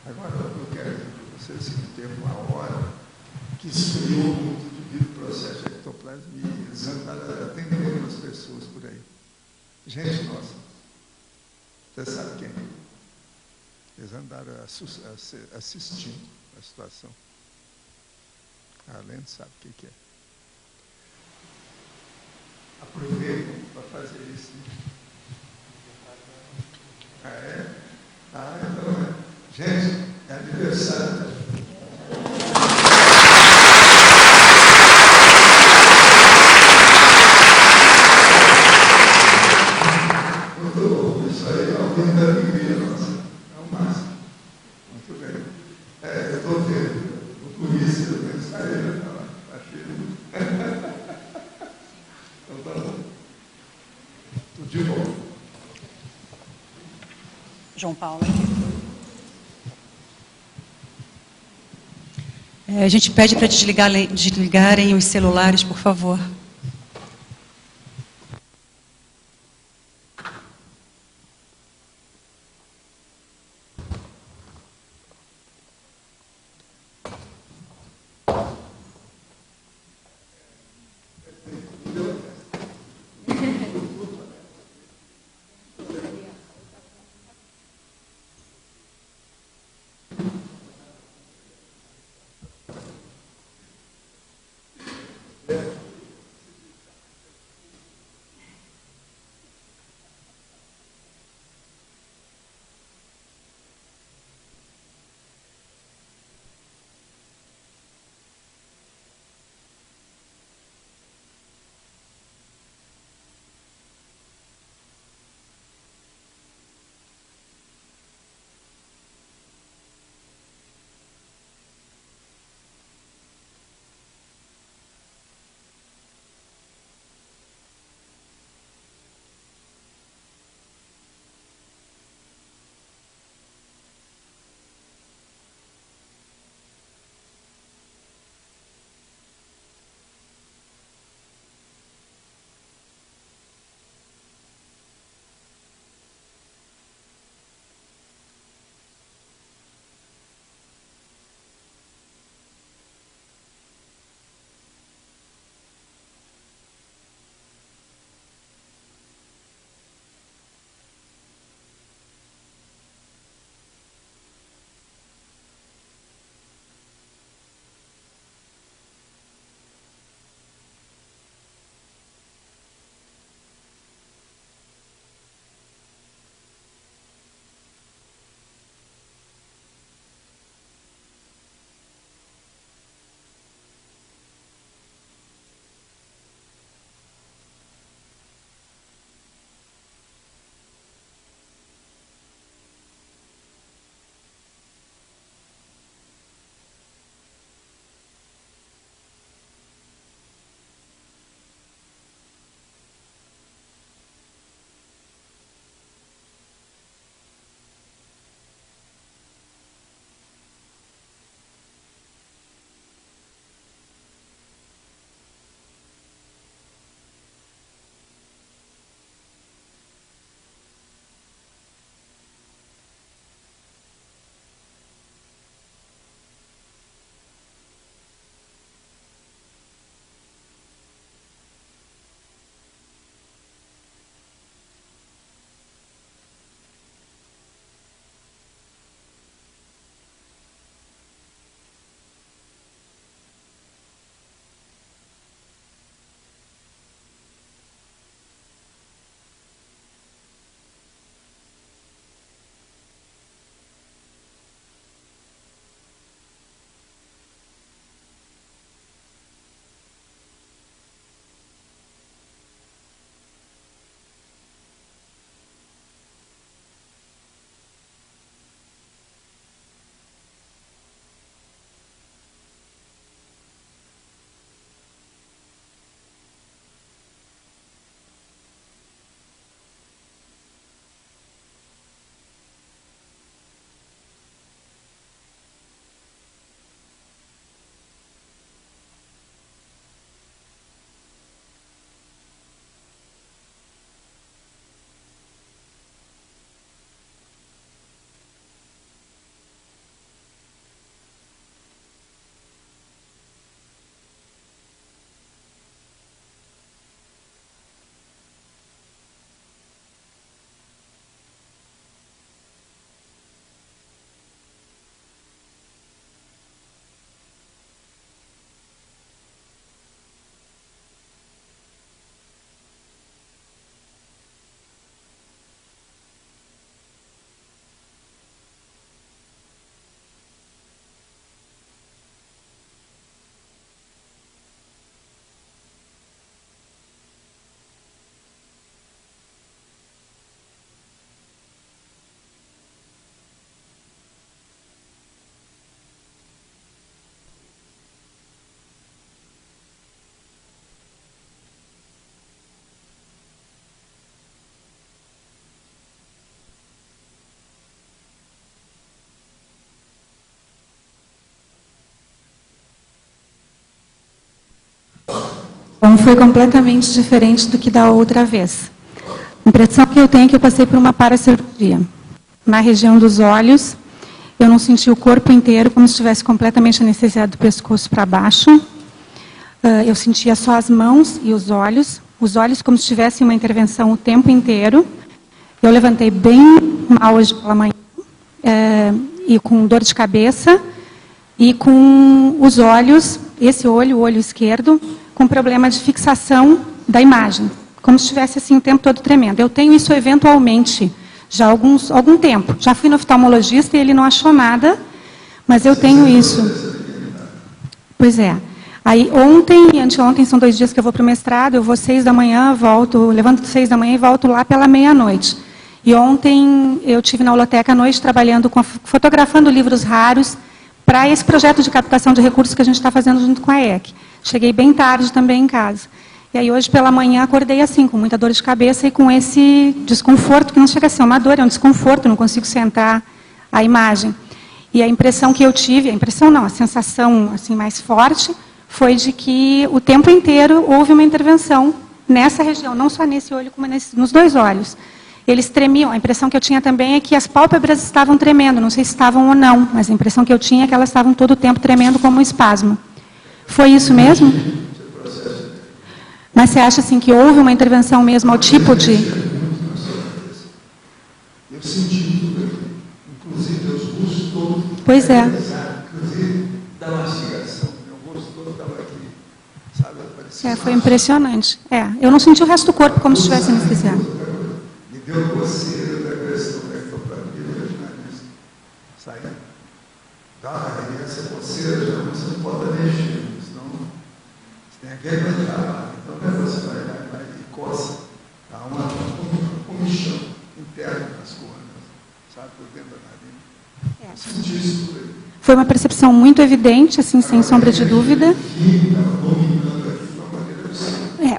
Agora, eu quero que você se tenha uma hora que esfriou muito devido ao processo de ectoplasmia, eles andaram atendendo as pessoas por aí. Gente nossa, você sabe quem? Eles andaram assistindo a situação. A Lene sabe o que é. Aproveitem para fazer isso. Ah, é? Ah, então é. Gente, é aniversário. Muito bom. Isso aí é alguém da alegria nossa. É o máximo. Muito bem. Eu estou vendo. O polícia do Ministério está lá. Achei muito. Então tá bom. Tudo de bom. João Paulo. A gente pede para desligarem os celulares, por favor. Então, foi completamente diferente do que da outra vez. A impressão que eu tenho é que eu passei por uma paracirurgia. Na região dos olhos, eu não senti o corpo inteiro como se estivesse completamente anestesiado do pescoço para baixo. Eu sentia só as mãos e os olhos como se tivessem uma intervenção o tempo inteiro. Eu levantei bem mal hoje pela manhã, e com dor de cabeça, e com os olhos, o olho esquerdo, com problema de fixação da imagem, como se estivesse assim o tempo todo tremendo. Eu tenho isso eventualmente, já há algum tempo. Já fui no oftalmologista e ele não achou nada, mas eu tenho isso. Pois é. Aí ontem e anteontem, são 2 dias que eu vou para o mestrado, eu vou 6 da manhã, levanto 6 da manhã e volto lá pela meia-noite. E ontem eu estive na holoteca à noite trabalhando, fotografando livros raros para esse projeto de captação de recursos que a gente está fazendo junto com a EC. Cheguei bem tarde também em casa. E aí hoje pela manhã acordei assim, com muita dor de cabeça e com esse desconforto, que não chega a ser uma dor, é um desconforto, não consigo centrar a imagem. E a impressão que eu tive, a sensação assim mais forte, foi de que o tempo inteiro houve uma intervenção nessa região, não só nesse olho, como nos 2 olhos. Eles tremiam. A impressão que eu tinha também é que as pálpebras estavam tremendo, não sei se estavam ou não, mas a impressão que eu tinha é que elas estavam todo o tempo tremendo como um espasmo. Foi isso mesmo? Mas você acha assim que houve uma intervenção mesmo ao tipo de... Eu senti tudo aqui, inclusive os russos todos. Pois é. Inclusive da mastigação. Meu rosto todo estava aqui. Sabe? Foi impressionante. Eu não senti o resto do corpo como se estivesse anestesiado. Me deu coceira da questão da ectoplasmia vaginalis. Saindo. Essa coceira já você não pode mexer, senão você tem que aguentar. Então o negócio vai e coça. Há uma comichão interna nas córneas, sabe, por dentro da narina. Senti isso tudo aí. Foi uma percepção muito evidente, assim, sem sombra de dúvida.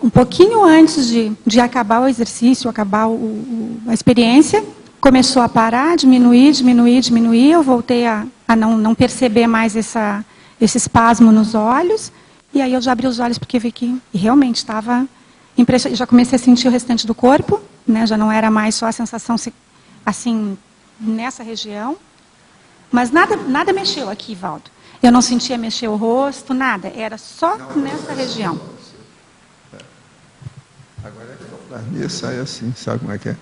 Um pouquinho antes de acabar o exercício, acabar a experiência, começou a parar, diminuir. Eu voltei a não perceber mais esse espasmo nos olhos. E aí eu já abri os olhos porque vi que realmente estava impressionante. Já comecei a sentir o restante do corpo, né? Já não era mais só a sensação assim nessa região. Mas nada mexeu aqui, Valdo. Eu não sentia mexer o rosto, nada. Era só nessa região. Agora a ectoplasmia sai assim, sabe como é que é?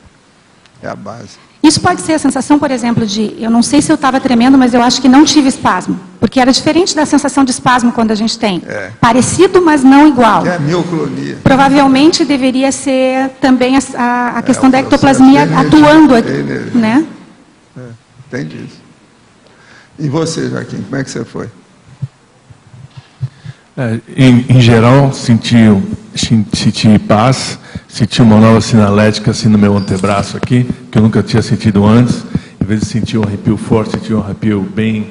É a base. Isso pode ser a sensação, por exemplo, eu não sei se eu estava tremendo, mas eu acho que não tive espasmo. Porque era diferente da sensação de espasmo quando a gente tem. Parecido, mas não igual. É a mioclonia. Provavelmente deveria ser também a questão da ectoplasmia atuando aqui, né? Entendi isso. E você, Joaquim, como é que você foi? Em geral, senti paz, senti uma nova sinalética assim no meu antebraço aqui, que eu nunca tinha sentido antes. Em vez de sentir um arrepio forte, senti um arrepio bem,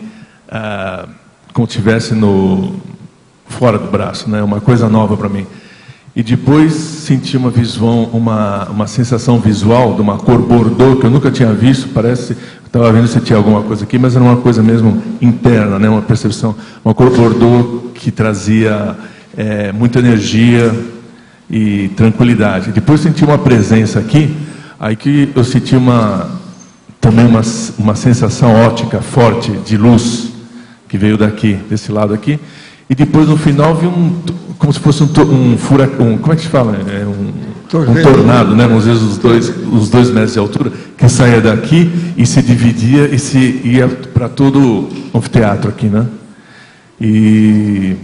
como se estivesse fora do braço, né? Uma coisa nova para mim. E depois senti uma sensação visual de uma cor bordô que eu nunca tinha visto. Parece, estava vendo se tinha alguma coisa aqui, mas era uma coisa mesmo interna, né? Uma percepção, uma cor bordô que trazia muita energia e tranquilidade. Depois senti uma presença aqui, aí que eu senti também uma sensação óptica forte de luz que veio daqui, desse lado aqui. E depois no final vi como se fosse um furacão, como é que se fala? Um tornado, né? Às vezes os 2 metros de altura, que saía daqui e se dividia e se ia para todo o anfiteatro aqui, né? E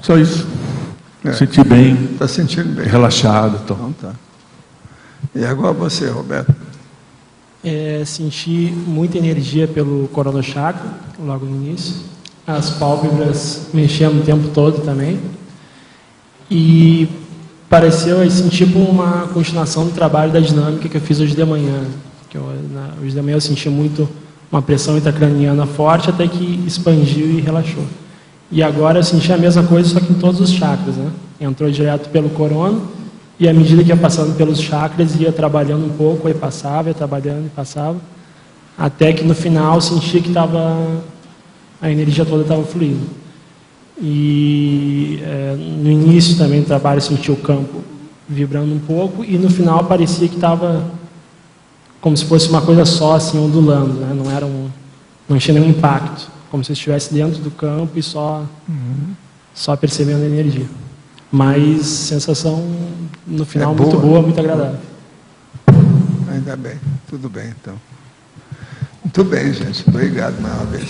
só isso. Senti bem. Está sentindo bem. Relaxado. Então tá. E agora você, Roberto? Senti muita energia pelo coronochakra, logo no início. As pálpebras mexendo o tempo todo também. E pareceu assim, tipo uma continuação do trabalho da dinâmica que eu fiz hoje de manhã. Hoje de manhã eu senti muito uma pressão intracraniana forte, até que expandiu e relaxou. E agora eu senti a mesma coisa, só que em todos os chakras, né? Entrou direto pelo corona, e à medida que ia passando pelos chakras, ia trabalhando um pouco, aí passava, ia trabalhando e passava, até que no final eu senti que a energia toda estava fluindo. E no início também do trabalho eu senti o campo vibrando um pouco e no final parecia que estava como se fosse uma coisa só, assim, ondulando, né? Não tinha nenhum impacto, como se eu estivesse dentro do campo e só percebendo a energia. Mas sensação no final muito boa, muito agradável. Ainda bem, tudo bem então. Muito bem, gente. Obrigado mais uma vez.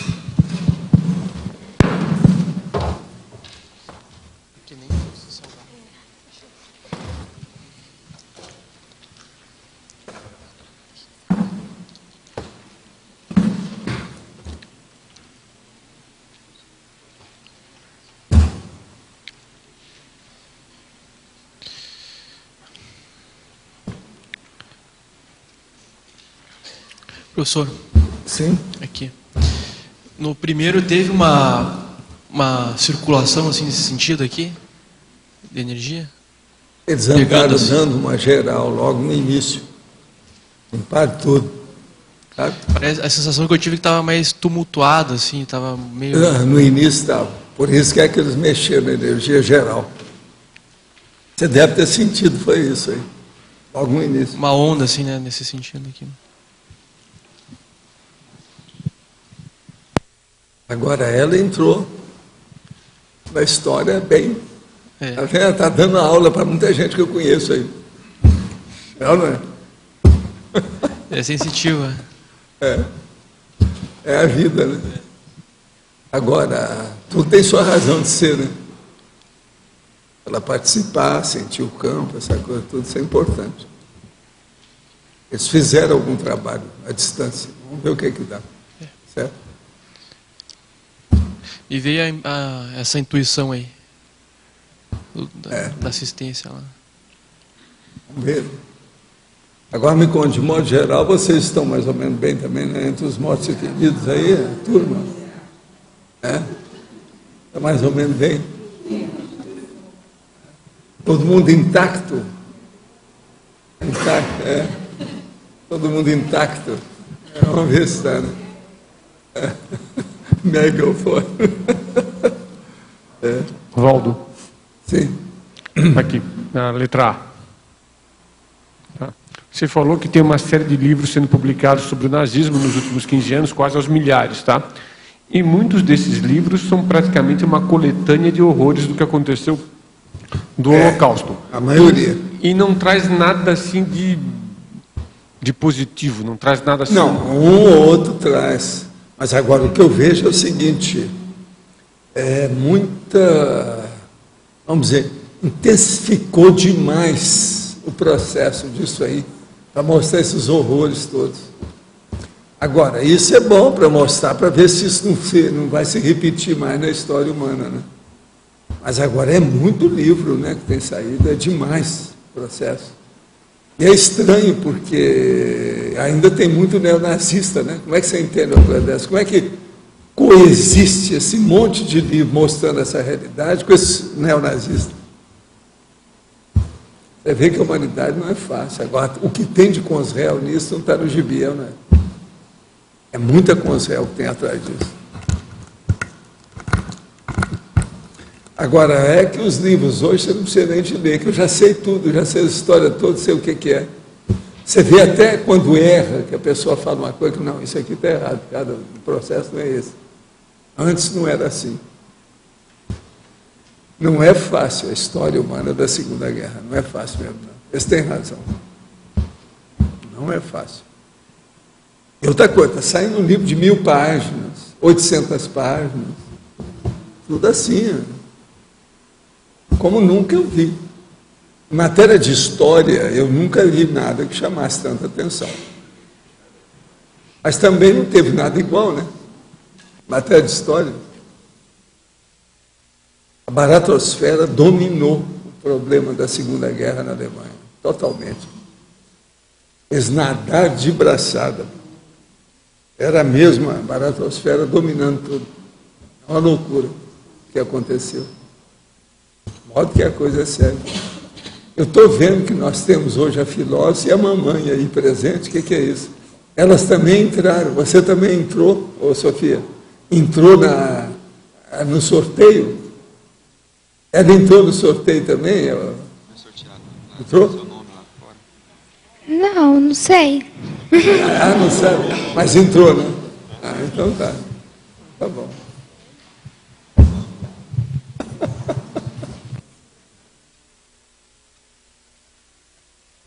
Professor. Sim. Aqui. No primeiro teve uma circulação assim nesse sentido aqui de energia? Eles andaram dando uma geral logo no início. Limparam tudo. Sabe? Parece, a sensação que eu tive que estava mais tumultuado, assim, estava meio... No início estava. Por isso que eles mexeram na energia geral. Você deve ter sentido, foi isso aí. Logo no início. Uma onda, assim, né, nesse sentido aqui. Agora ela entrou na história bem. Ela está dando aula para muita gente que eu conheço aí. Ela não é? É sensitiva. É a vida, né? Agora, tudo tem sua razão de ser, né? Ela participar, sentir o campo, essa coisa, tudo isso é importante. Eles fizeram algum trabalho à distância. Vamos ver o que dá. Certo? E veio essa intuição aí, da assistência lá. Vamos ver. Agora me conte, de modo geral, vocês estão mais ou menos bem também, né? Entre os mortos e feridos aí, a turma. Está mais ou menos bem. Todo mundo intacto. Intacto, Todo mundo intacto. Vamos ver se está, né? Mega fora. Valdo. Sim. Aqui, na letra A. Tá. Você falou que tem uma série de livros sendo publicados sobre o nazismo nos últimos 15 anos, quase aos milhares, tá? E muitos desses livros são praticamente uma coletânea de horrores do que aconteceu do Holocausto. A maioria. E não traz nada assim de positivo, não traz nada assim. Não, um ou outro traz. Mas agora o que eu vejo é o seguinte, vamos dizer, intensificou demais o processo disso aí, para mostrar esses horrores todos. Agora, isso é bom para mostrar, para ver se isso não vai se repetir mais na história humana, né? Mas agora é muito livro, né, que tem saído, é demais o processo. E é estranho, porque ainda tem muito neonazista, né? Como é que você entende uma coisa dessa? Como é que coexiste esse monte de livro mostrando essa realidade com esses neonazistas? Você vê que a humanidade não é fácil. Agora, o que tem de consréu nisso não está no gibi, né? É muita consréu que tem atrás disso. Agora, é que os livros hoje você não precisa nem de ler, que eu já sei tudo, já sei a história toda, sei o que é. Você vê até quando erra, que a pessoa fala uma coisa que não, isso aqui está errado, cada processo não é esse. Antes não era assim. Não é fácil a história humana da Segunda Guerra, não é fácil mesmo, não. Eles têm razão. Não é fácil. E outra coisa, está saindo um livro de 1000 páginas, 800 páginas, tudo assim, como nunca eu vi. Em matéria de história, eu nunca li nada que chamasse tanta atenção. Mas também não teve nada igual, né? Em matéria de história. A baratosfera dominou o problema da Segunda Guerra na Alemanha, totalmente. Eles nadaram de braçada. Era a mesma baratosfera dominando tudo. É uma loucura o que aconteceu. De modo que a coisa é séria. Eu estou vendo que nós temos hoje a filósofa e a mamãe aí presente. O que é isso? Elas também entraram. Você também entrou, ô Sofia? Entrou no sorteio? Ela entrou no sorteio também? Ela... Entrou? Não, não sei. Ah, não sabe? Mas entrou, né? Ah, então tá. Tá bom.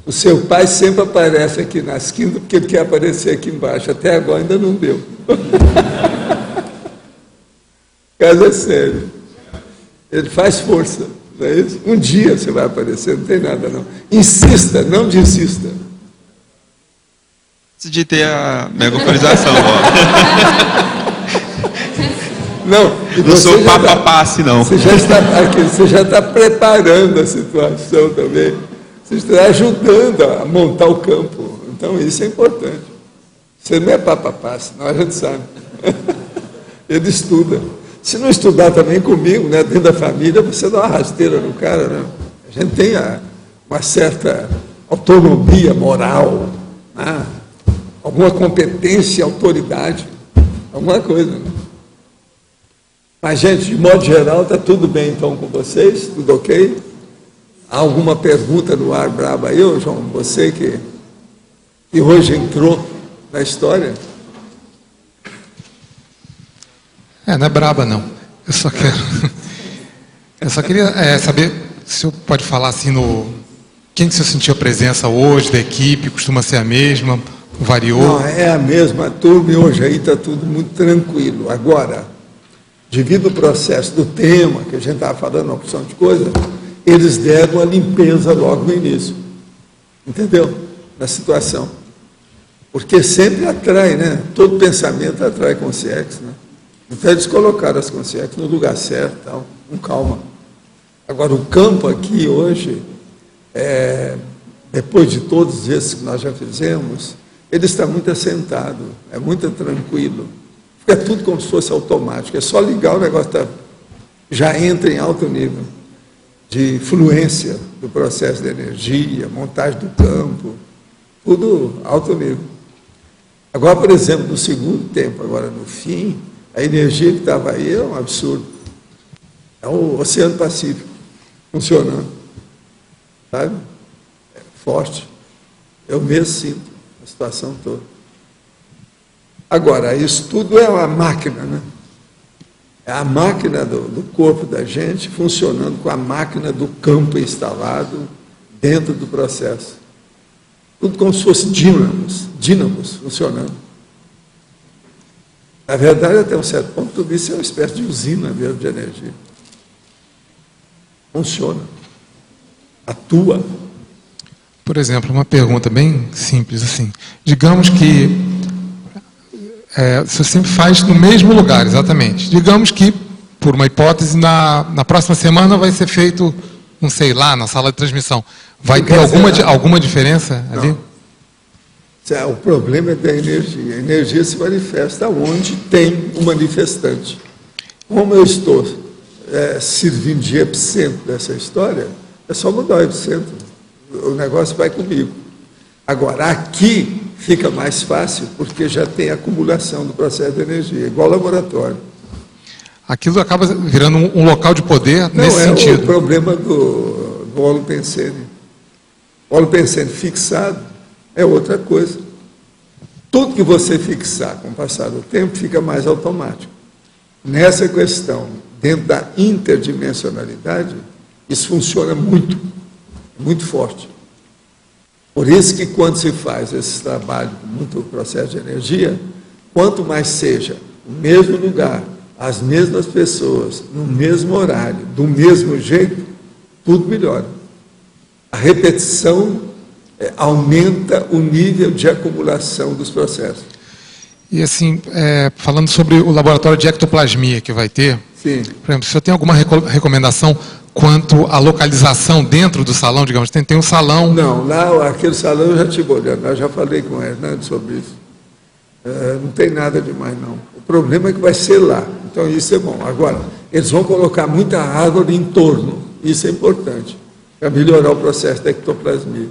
O seu pai sempre aparece aqui nas quintas porque ele quer aparecer aqui embaixo. Até agora ainda não deu. Caso é sério. Ele faz força, não é isso? Um dia você vai aparecer, não tem nada não. Insista, não desista. Antes de ter a megafonização, Não, não sou papapasse, não. Você já está aqui, você já está preparando a situação também. Você está ajudando a montar o campo. Então isso é importante. Você não é papapasse, não, a gente sabe. Ele estuda. Se não estudar também comigo, né, dentro da família, você dá uma rasteira no cara, né? A gente tem uma certa autonomia moral, né? Alguma competência, autoridade, alguma coisa. Né? Mas, gente, de modo geral, está tudo bem então com vocês? Tudo ok? Há alguma pergunta no ar braba aí, ô João? Você que hoje entrou na história? Não é braba, não. Eu só queria saber se o senhor pode falar assim quem que o senhor sentiu a presença hoje da equipe, costuma ser a mesma, variou? Não, é a mesma turma e hoje aí está tudo muito tranquilo. Agora, devido ao processo do tema, que a gente estava falando, uma opção de coisa, eles deram a limpeza logo no início. Entendeu? Na situação. Porque sempre atrai, né? Todo pensamento atrai consciência, né? Então eles colocaram as consciências no lugar certo, então, com calma. Agora, o campo aqui hoje, depois de todos esses que nós já fizemos, ele está muito assentado, é muito tranquilo. Fica tudo como se fosse automático, é só ligar o negócio, já entra em alto nível de fluência do processo de energia, montagem do campo, tudo alto nível. Agora, por exemplo, no segundo tempo, agora no fim, a energia que estava aí é um absurdo. É o Oceano Pacífico funcionando. Sabe? É forte. Eu mesmo sinto a situação toda. Agora, isso tudo é uma máquina, né? É a máquina do corpo da gente funcionando com a máquina do campo instalado dentro do processo. Tudo como se fosse dínamos funcionando. Na verdade, até um certo ponto, tudo isso é uma espécie de usina mesmo de energia. Funciona. Atua. Por exemplo, uma pergunta bem simples assim. Digamos que você sempre faz no mesmo lugar, exatamente. Digamos que, por uma hipótese, na próxima semana vai ser feito, não sei lá, na sala de transmissão. Vai ter alguma diferença ali? Não. O problema é da energia. A energia se manifesta onde tem um manifestante. Como eu estou servindo de epicentro dessa história, é só mudar o epicentro. O negócio vai comigo. Agora, aqui fica mais fácil, porque já tem acumulação do processo de energia, igual laboratório. Aquilo acaba virando um local de poder nesse sentido. Não, é o problema do holopensene. O holopensene fixado é outra coisa. Tudo que você fixar com o passar do tempo fica mais automático. Nessa questão, dentro da interdimensionalidade, isso funciona muito, muito forte. Por isso que quando se faz esse trabalho com muito processo de energia, quanto mais seja o mesmo lugar, as mesmas pessoas, no mesmo horário, do mesmo jeito, tudo melhora. A repetição aumenta o nível de acumulação dos processos. E assim, falando sobre o laboratório de ectoplasmia que vai ter, sim. Por exemplo, o senhor tem alguma recomendação quanto à localização dentro do salão, digamos? Tem um salão... Não, lá, aquele salão eu já estive olhando, eu já falei com ele, né, sobre isso. Não tem nada demais, não. O problema é que vai ser lá, então isso é bom. Agora, eles vão colocar muita árvore em torno, isso é importante, para melhorar o processo da ectoplasmia.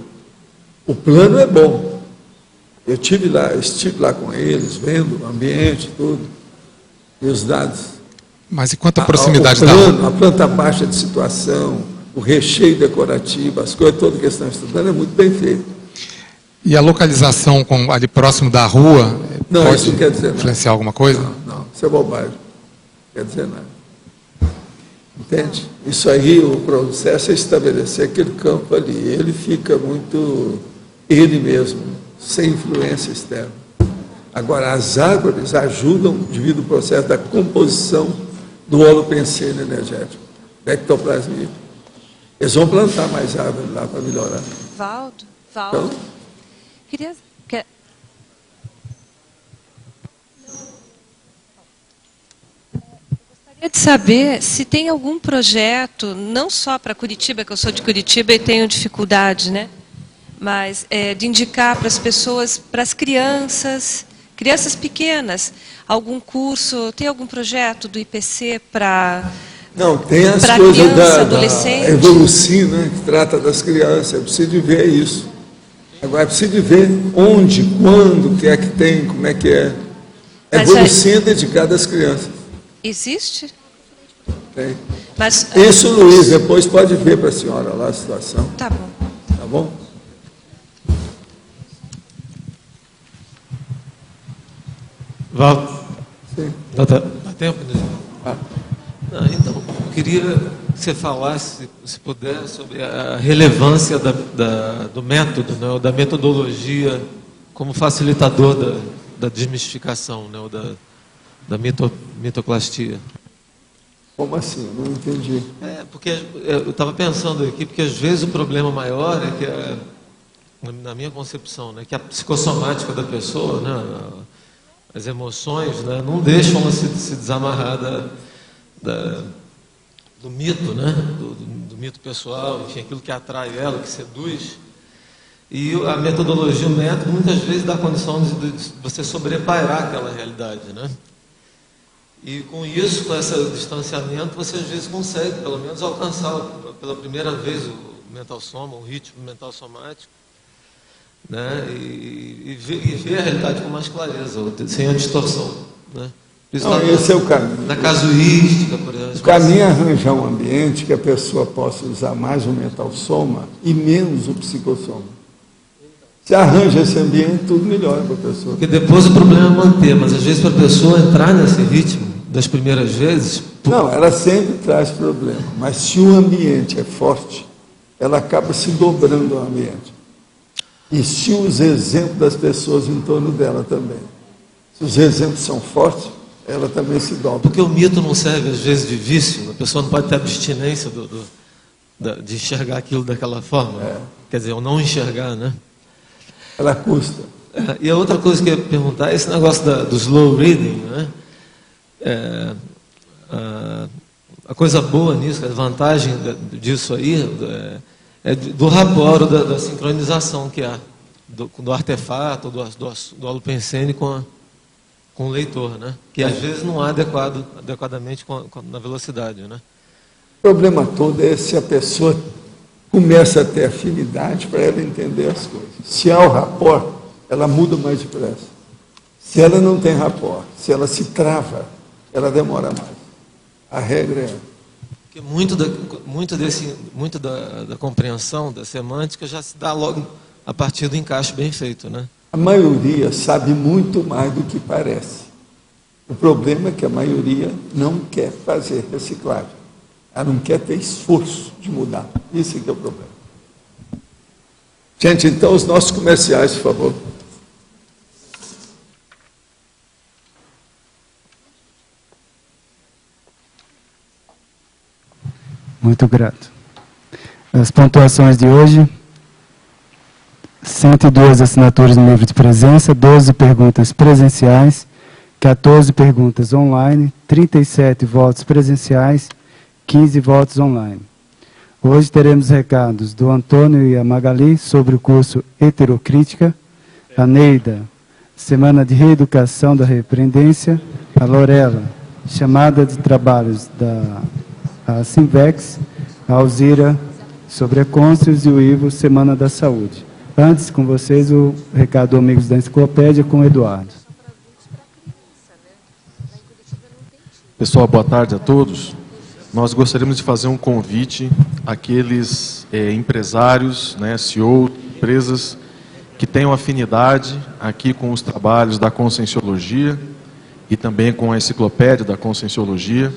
O plano é bom. Eu estive lá com eles, vendo o ambiente, tudo, e os dados. Mas e quanto à proximidade da rua? A planta baixa de situação, o recheio decorativo, as coisas todas que estão estudando, é muito bem feito. E a localização ali próximo da rua não, pode isso não quer dizer influenciar alguma coisa? Não, isso é bobagem. Não quer dizer nada. Entende? Isso aí, o processo é estabelecer aquele campo ali. Ele fica muito ele mesmo, sem influência externa. Agora, as árvores ajudam devido ao processo da composição do holopensene energético, da ectoplasmia. Eles vão plantar mais árvores lá para melhorar. Valdo, Então, queria de saber se tem algum projeto, não só para Curitiba, que eu sou de Curitiba e tenho dificuldade, né? Mas de indicar para as pessoas, para as crianças pequenas, algum curso, tem algum projeto do IPC para não, tem as para coisas criança, da adolescente? Evoluci, né, que trata das crianças. É preciso de ver isso. Agora é preciso de ver onde, quando, o que é que tem, como é que é. Evoluci é dedicada às crianças. Existe? Tem. Mas, isso, Luiz, depois pode ver para a senhora lá a situação. Tá bom. Tá bom? Valdo? Sim. Dá tempo? Não, então, eu queria que você falasse, se puder, sobre a relevância do método, né, ou da metodologia como facilitador da desmistificação, né, ou da mitoclastia. Como assim? Não entendi. Porque eu estava pensando aqui, porque às vezes o problema maior é que, na minha concepção, né, que a psicossomática da pessoa, né, as emoções, né, não deixam ela se desamarrar do mito, né, do mito pessoal, enfim, aquilo que atrai ela, que seduz. E a metodologia, o método, muitas vezes dá condição de você sobrepairar aquela realidade, né? E com isso, com esse distanciamento, você às vezes consegue, pelo menos, alcançar pela primeira vez o mental soma, o ritmo mental somático, né? E ver a realidade com mais clareza, sem a distorção, né? Não, esse é o caminho. Na casuística, por exemplo. O caminho é arranjar um ambiente que a pessoa possa usar mais o mental soma e menos o psicossoma. Se arranja esse ambiente, tudo melhora para a pessoa. Porque depois o problema é manter, mas às vezes para a pessoa entrar nesse ritmo das primeiras vezes... Não, ela sempre traz problema, mas se o ambiente é forte, ela acaba se dobrando ao ambiente. E se os exemplos das pessoas em torno dela também. Se os exemplos são fortes, ela também se dobra. Porque o mito não serve às vezes de vício, a pessoa não pode ter abstinência de enxergar aquilo daquela forma. Quer dizer, ou não enxergar, né? Ela custa. E a outra coisa que eu ia perguntar é esse negócio do slow reading, né? A coisa boa nisso, a vantagem disso aí é do rapport, da sincronização que há do artefato, do holopensene com o leitor, né? Que às vezes não há adequadamente na velocidade, né? O problema todo é se a pessoa começa a ter afinidade para ela entender as coisas. Se há o rapport, ela muda mais depressa. Se ela não tem rapport, se ela se trava, ela demora mais. A regra é... Porque muito da compreensão, da semântica, já se dá logo a partir do encaixe bem feito, né? A maioria sabe muito mais do que parece. O problema é que a maioria não quer fazer reciclagem. Ela não quer ter esforço de mudar. Isso que é o problema. Gente, então os nossos comerciais, por favor. Muito grato. As pontuações de hoje: 102 assinaturas no livro de presença, 12 perguntas presenciais, 14 perguntas online, 37 votos presenciais, 15 votos online. Hoje teremos recados do Antônio e a Magali sobre o curso Heterocrítica, a Neida, Semana de Reeducação da Repreendência, a Lorela, chamada de trabalhos da Simvex, a Alzira sobre a Cônscios e o Ivo, Semana da Saúde. Antes, com vocês, o recado do Amigos da Enciclopédia com o Eduardo. Pessoal, boa tarde a todos. Nós gostaríamos de fazer um convite àqueles empresários, né, CEO, empresas que tenham afinidade aqui com os trabalhos da Conscienciologia e também com a enciclopédia da Conscienciologia,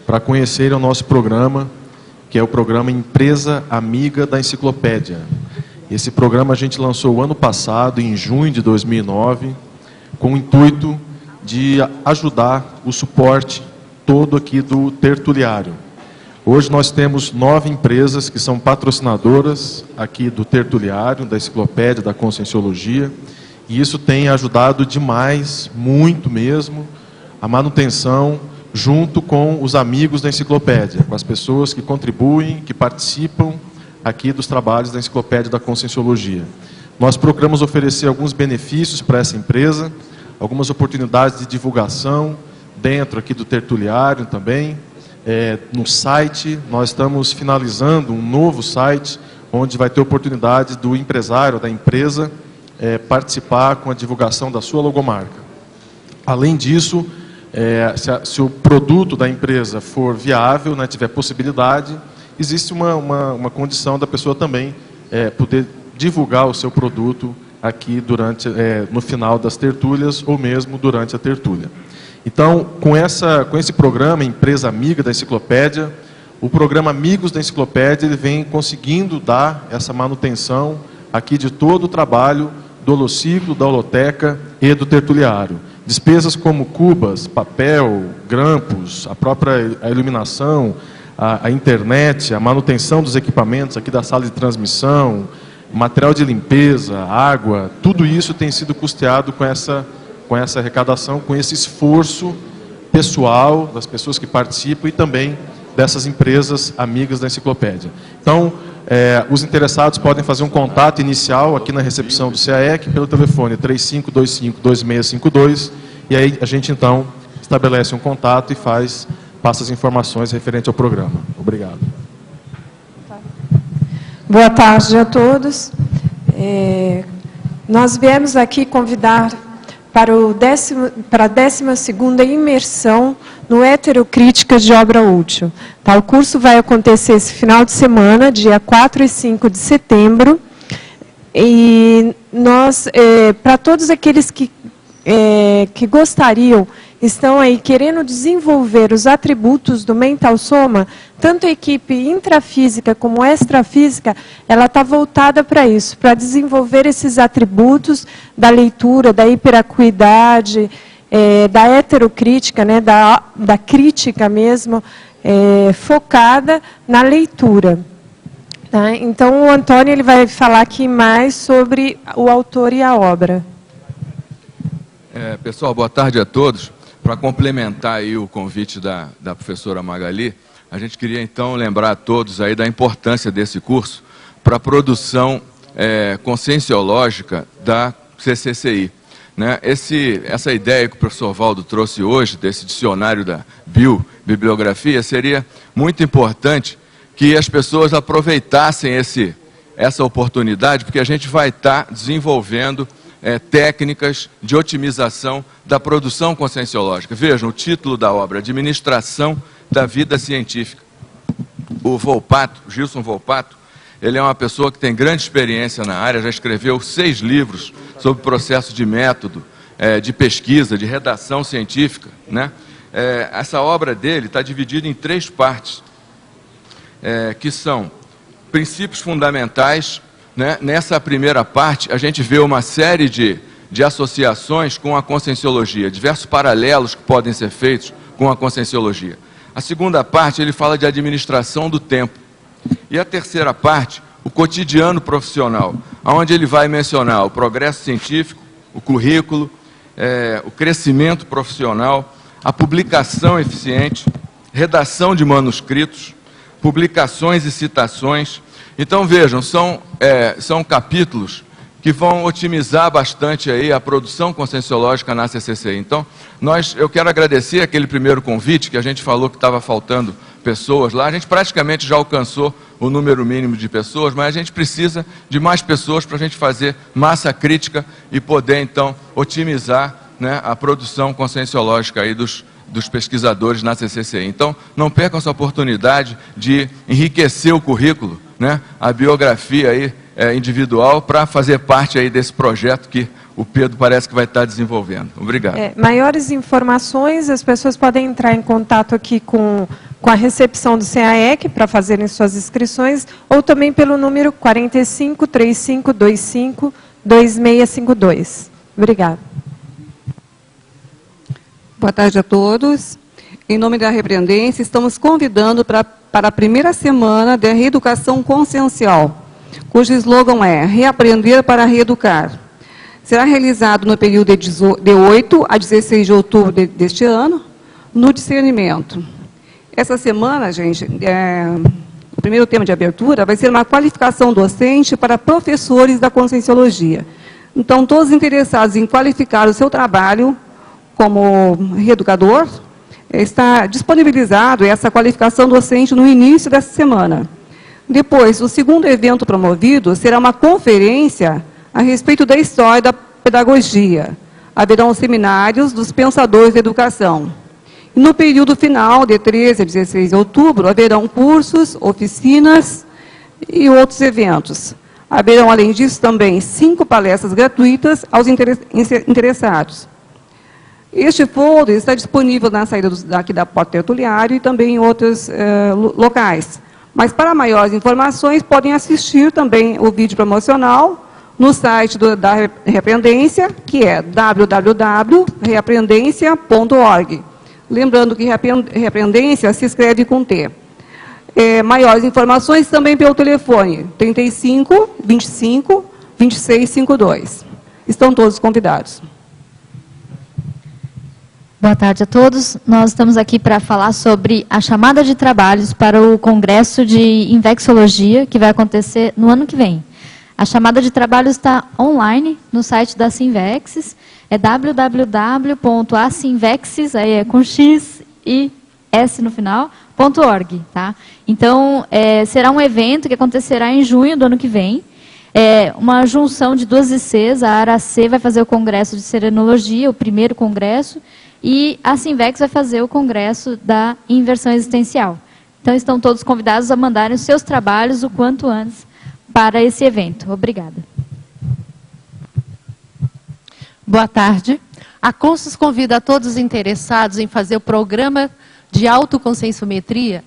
para conhecerem o nosso programa, que é o programa Empresa Amiga da Enciclopédia. Esse programa a gente lançou o ano passado, em junho de 2009, com o intuito de ajudar o suporte todo aqui do tertuliário. Hoje nós temos 9 empresas que são patrocinadoras aqui do tertuliário, da enciclopédia, da Conscienciologia, e isso tem ajudado demais, muito mesmo, a manutenção junto com os amigos da enciclopédia, com as pessoas que contribuem, que participam aqui dos trabalhos da enciclopédia da Conscienciologia. Nós procuramos oferecer alguns benefícios para essa empresa, algumas oportunidades de divulgação dentro aqui do tertuliário também. No site, nós estamos finalizando um novo site, onde vai ter oportunidade do empresário, da empresa, participar com a divulgação da sua logomarca. Além disso, se o produto da empresa for viável, né, tiver possibilidade, existe uma condição da pessoa também poder divulgar o seu produto aqui no final das tertúlias ou mesmo durante a tertúlia. Então, com esse programa Empresa Amiga da Enciclopédia, o programa Amigos da Enciclopédia, ele vem conseguindo dar essa manutenção aqui de todo o trabalho do holociclo, da holoteca e do tertuliário. Despesas como cubas, papel, grampos, a própria iluminação, a internet, a manutenção dos equipamentos aqui da sala de transmissão, material de limpeza, água, tudo isso tem sido custeado com essa arrecadação, com esse esforço pessoal das pessoas que participam e também dessas empresas amigas da enciclopédia. Então, os interessados podem fazer um contato inicial aqui na recepção do CAEC pelo telefone 3525-2652 e aí a gente então estabelece um contato e passa as informações referentes ao programa. Obrigado. Boa tarde a todos. Nós viemos aqui convidar para a 12ª imersão no Heterocrítica de Obra Útil. Tá, o curso vai acontecer esse final de semana, dia 4 e 5 de setembro. E nós, para todos aqueles que gostariam, estão aí querendo desenvolver os atributos do Mental Soma, tanto a equipe intrafísica como extrafísica, ela está voltada para isso, para desenvolver esses atributos da leitura, da hiperacuidade, da heterocrítica, né, da crítica mesmo, focada na leitura. Tá? Então, o Antônio ele vai falar aqui mais sobre o autor e a obra. Pessoal, boa tarde a todos. Para complementar aí o convite da professora Magali, a gente queria então lembrar a todos aí da importância desse curso para a produção conscienciológica da CCCI. Né? Essa ideia que o professor Valdo trouxe hoje, desse dicionário da bibliografia, seria muito importante que as pessoas aproveitassem essa oportunidade, porque a gente vai estar desenvolvendo técnicas de otimização da produção conscienciológica. Vejam, o título da obra, Administração da Vida Científica. O Gilson Volpato, ele é uma pessoa que tem grande experiência na área, já escreveu 6 livros sobre processo de método, de pesquisa, de redação científica. Né? Essa obra dele está dividida em 3 partes, que são princípios fundamentais. Né? Nessa primeira parte, a gente vê uma série de associações com a Conscienciologia, diversos paralelos que podem ser feitos com a Conscienciologia. A segunda parte, ele fala de administração do tempo. E a terceira parte, o cotidiano profissional, onde ele vai mencionar o progresso científico, o currículo, o crescimento profissional, a publicação eficiente, redação de manuscritos, publicações e citações. Então, vejam, são capítulos que vão otimizar bastante aí a produção conscienciológica na CCCI. Então, eu quero agradecer aquele primeiro convite, que a gente falou que estava faltando pessoas lá. A gente praticamente já alcançou o número mínimo de pessoas, mas a gente precisa de mais pessoas para a gente fazer massa crítica e poder, então, otimizar, né, a produção conscienciológica aí dos pesquisadores na CCCI. Então, não percam essa oportunidade de enriquecer o currículo, né, a biografia aí, individual, para fazer parte aí desse projeto que o Pedro parece que vai estar desenvolvendo. Obrigado. Maiores informações, as pessoas podem entrar em contato aqui com a recepção do CAEC para fazerem suas inscrições, ou também pelo número 45 3525 2652. Obrigada. Boa tarde a todos. Em nome da Repreendência, estamos convidando para a primeira semana da Reeducação Consciencial, cujo slogan é Reaprender para Reeducar. Será realizado no período de 8 a 16 de outubro deste ano, no discernimento. Essa semana, gente, o primeiro tema de abertura vai ser uma qualificação docente para professores da Conscienciologia. Então, todos interessados em qualificar o seu trabalho como reeducador, está disponibilizado essa qualificação docente no início dessa semana. Depois, o segundo evento promovido será uma conferência a respeito da história da pedagogia. Haverão seminários dos pensadores da educação. E no período final, de 13 a 16 de outubro, haverão cursos, oficinas e outros eventos. Haverão, além disso, também 5 palestras gratuitas aos interessados. Este folder está disponível na saída aqui da Porta Tertuliário e também em outros locais. Mas, para maiores informações, podem assistir também o vídeo promocional no site da Reaprendência, que é www.reaprendência.org. Lembrando que Reaprendência se escreve com T. Maiores informações também pelo telefone 35 25 26 52. Estão todos convidados. Boa tarde a todos. Nós estamos aqui para falar sobre a chamada de trabalhos para o Congresso de Infecciologia, que vai acontecer no ano que vem. A chamada de trabalho está online no site da Sinvexis, é www.asinvexis, aí é com X e S no final, .org, tá? Então, será um evento que acontecerá em junho do ano que vem, uma junção de 2 ICs, a área C vai fazer o Congresso de Serenologia, o primeiro congresso, e a Sinvex vai fazer o Congresso da Inversão Existencial. Então, estão todos convidados a mandarem os seus trabalhos o quanto antes para esse evento. Obrigada. Boa tarde. A Consus convida a todos os interessados em fazer o programa de autoconscienciometria.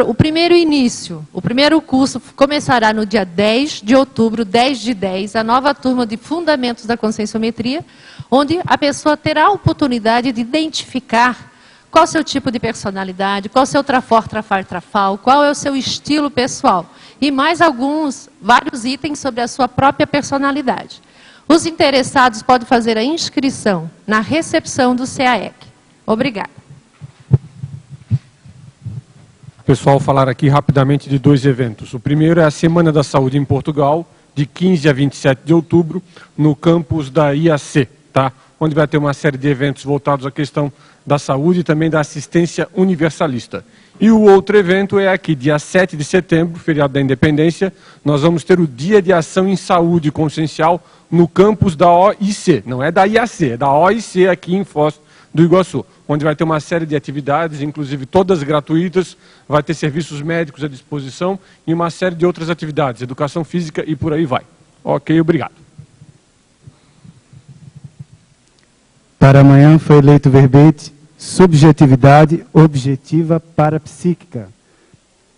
O primeiro início, o primeiro curso começará no dia 10 de outubro, 10 de 10, a nova turma de Fundamentos da Conscienciometria, onde a pessoa terá a oportunidade de identificar qual é o seu tipo de personalidade, qual é o seu trafor, trafar, trafal, qual é o seu estilo pessoal. E mais vários itens sobre a sua própria personalidade. Os interessados podem fazer a inscrição na recepção do CAEC. Obrigada. Pessoal, falar aqui rapidamente de 2 eventos. O primeiro é a Semana da Saúde em Portugal, de 15 a 27 de outubro, no campus da IAC, tá? Onde vai ter uma série de eventos voltados à questão da saúde e também da assistência universalista. E o outro evento é aqui, dia 7 de setembro, feriado da Independência, nós vamos ter o Dia de Ação em Saúde Consciencial no campus da OIC, não é da IAC, é da OIC aqui em Foz do Iguaçu, onde vai ter uma série de atividades, inclusive todas gratuitas, vai ter serviços médicos à disposição e uma série de outras atividades, educação física e por aí vai. Ok, obrigado. Para amanhã foi eleito o verbete subjetividade objetiva parapsíquica.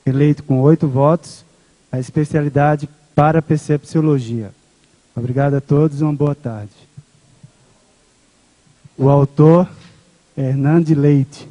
Eleito com 8 votos, a especialidade parapercepciologia. Obrigado a todos e uma boa tarde. O autor, Hernande Leite.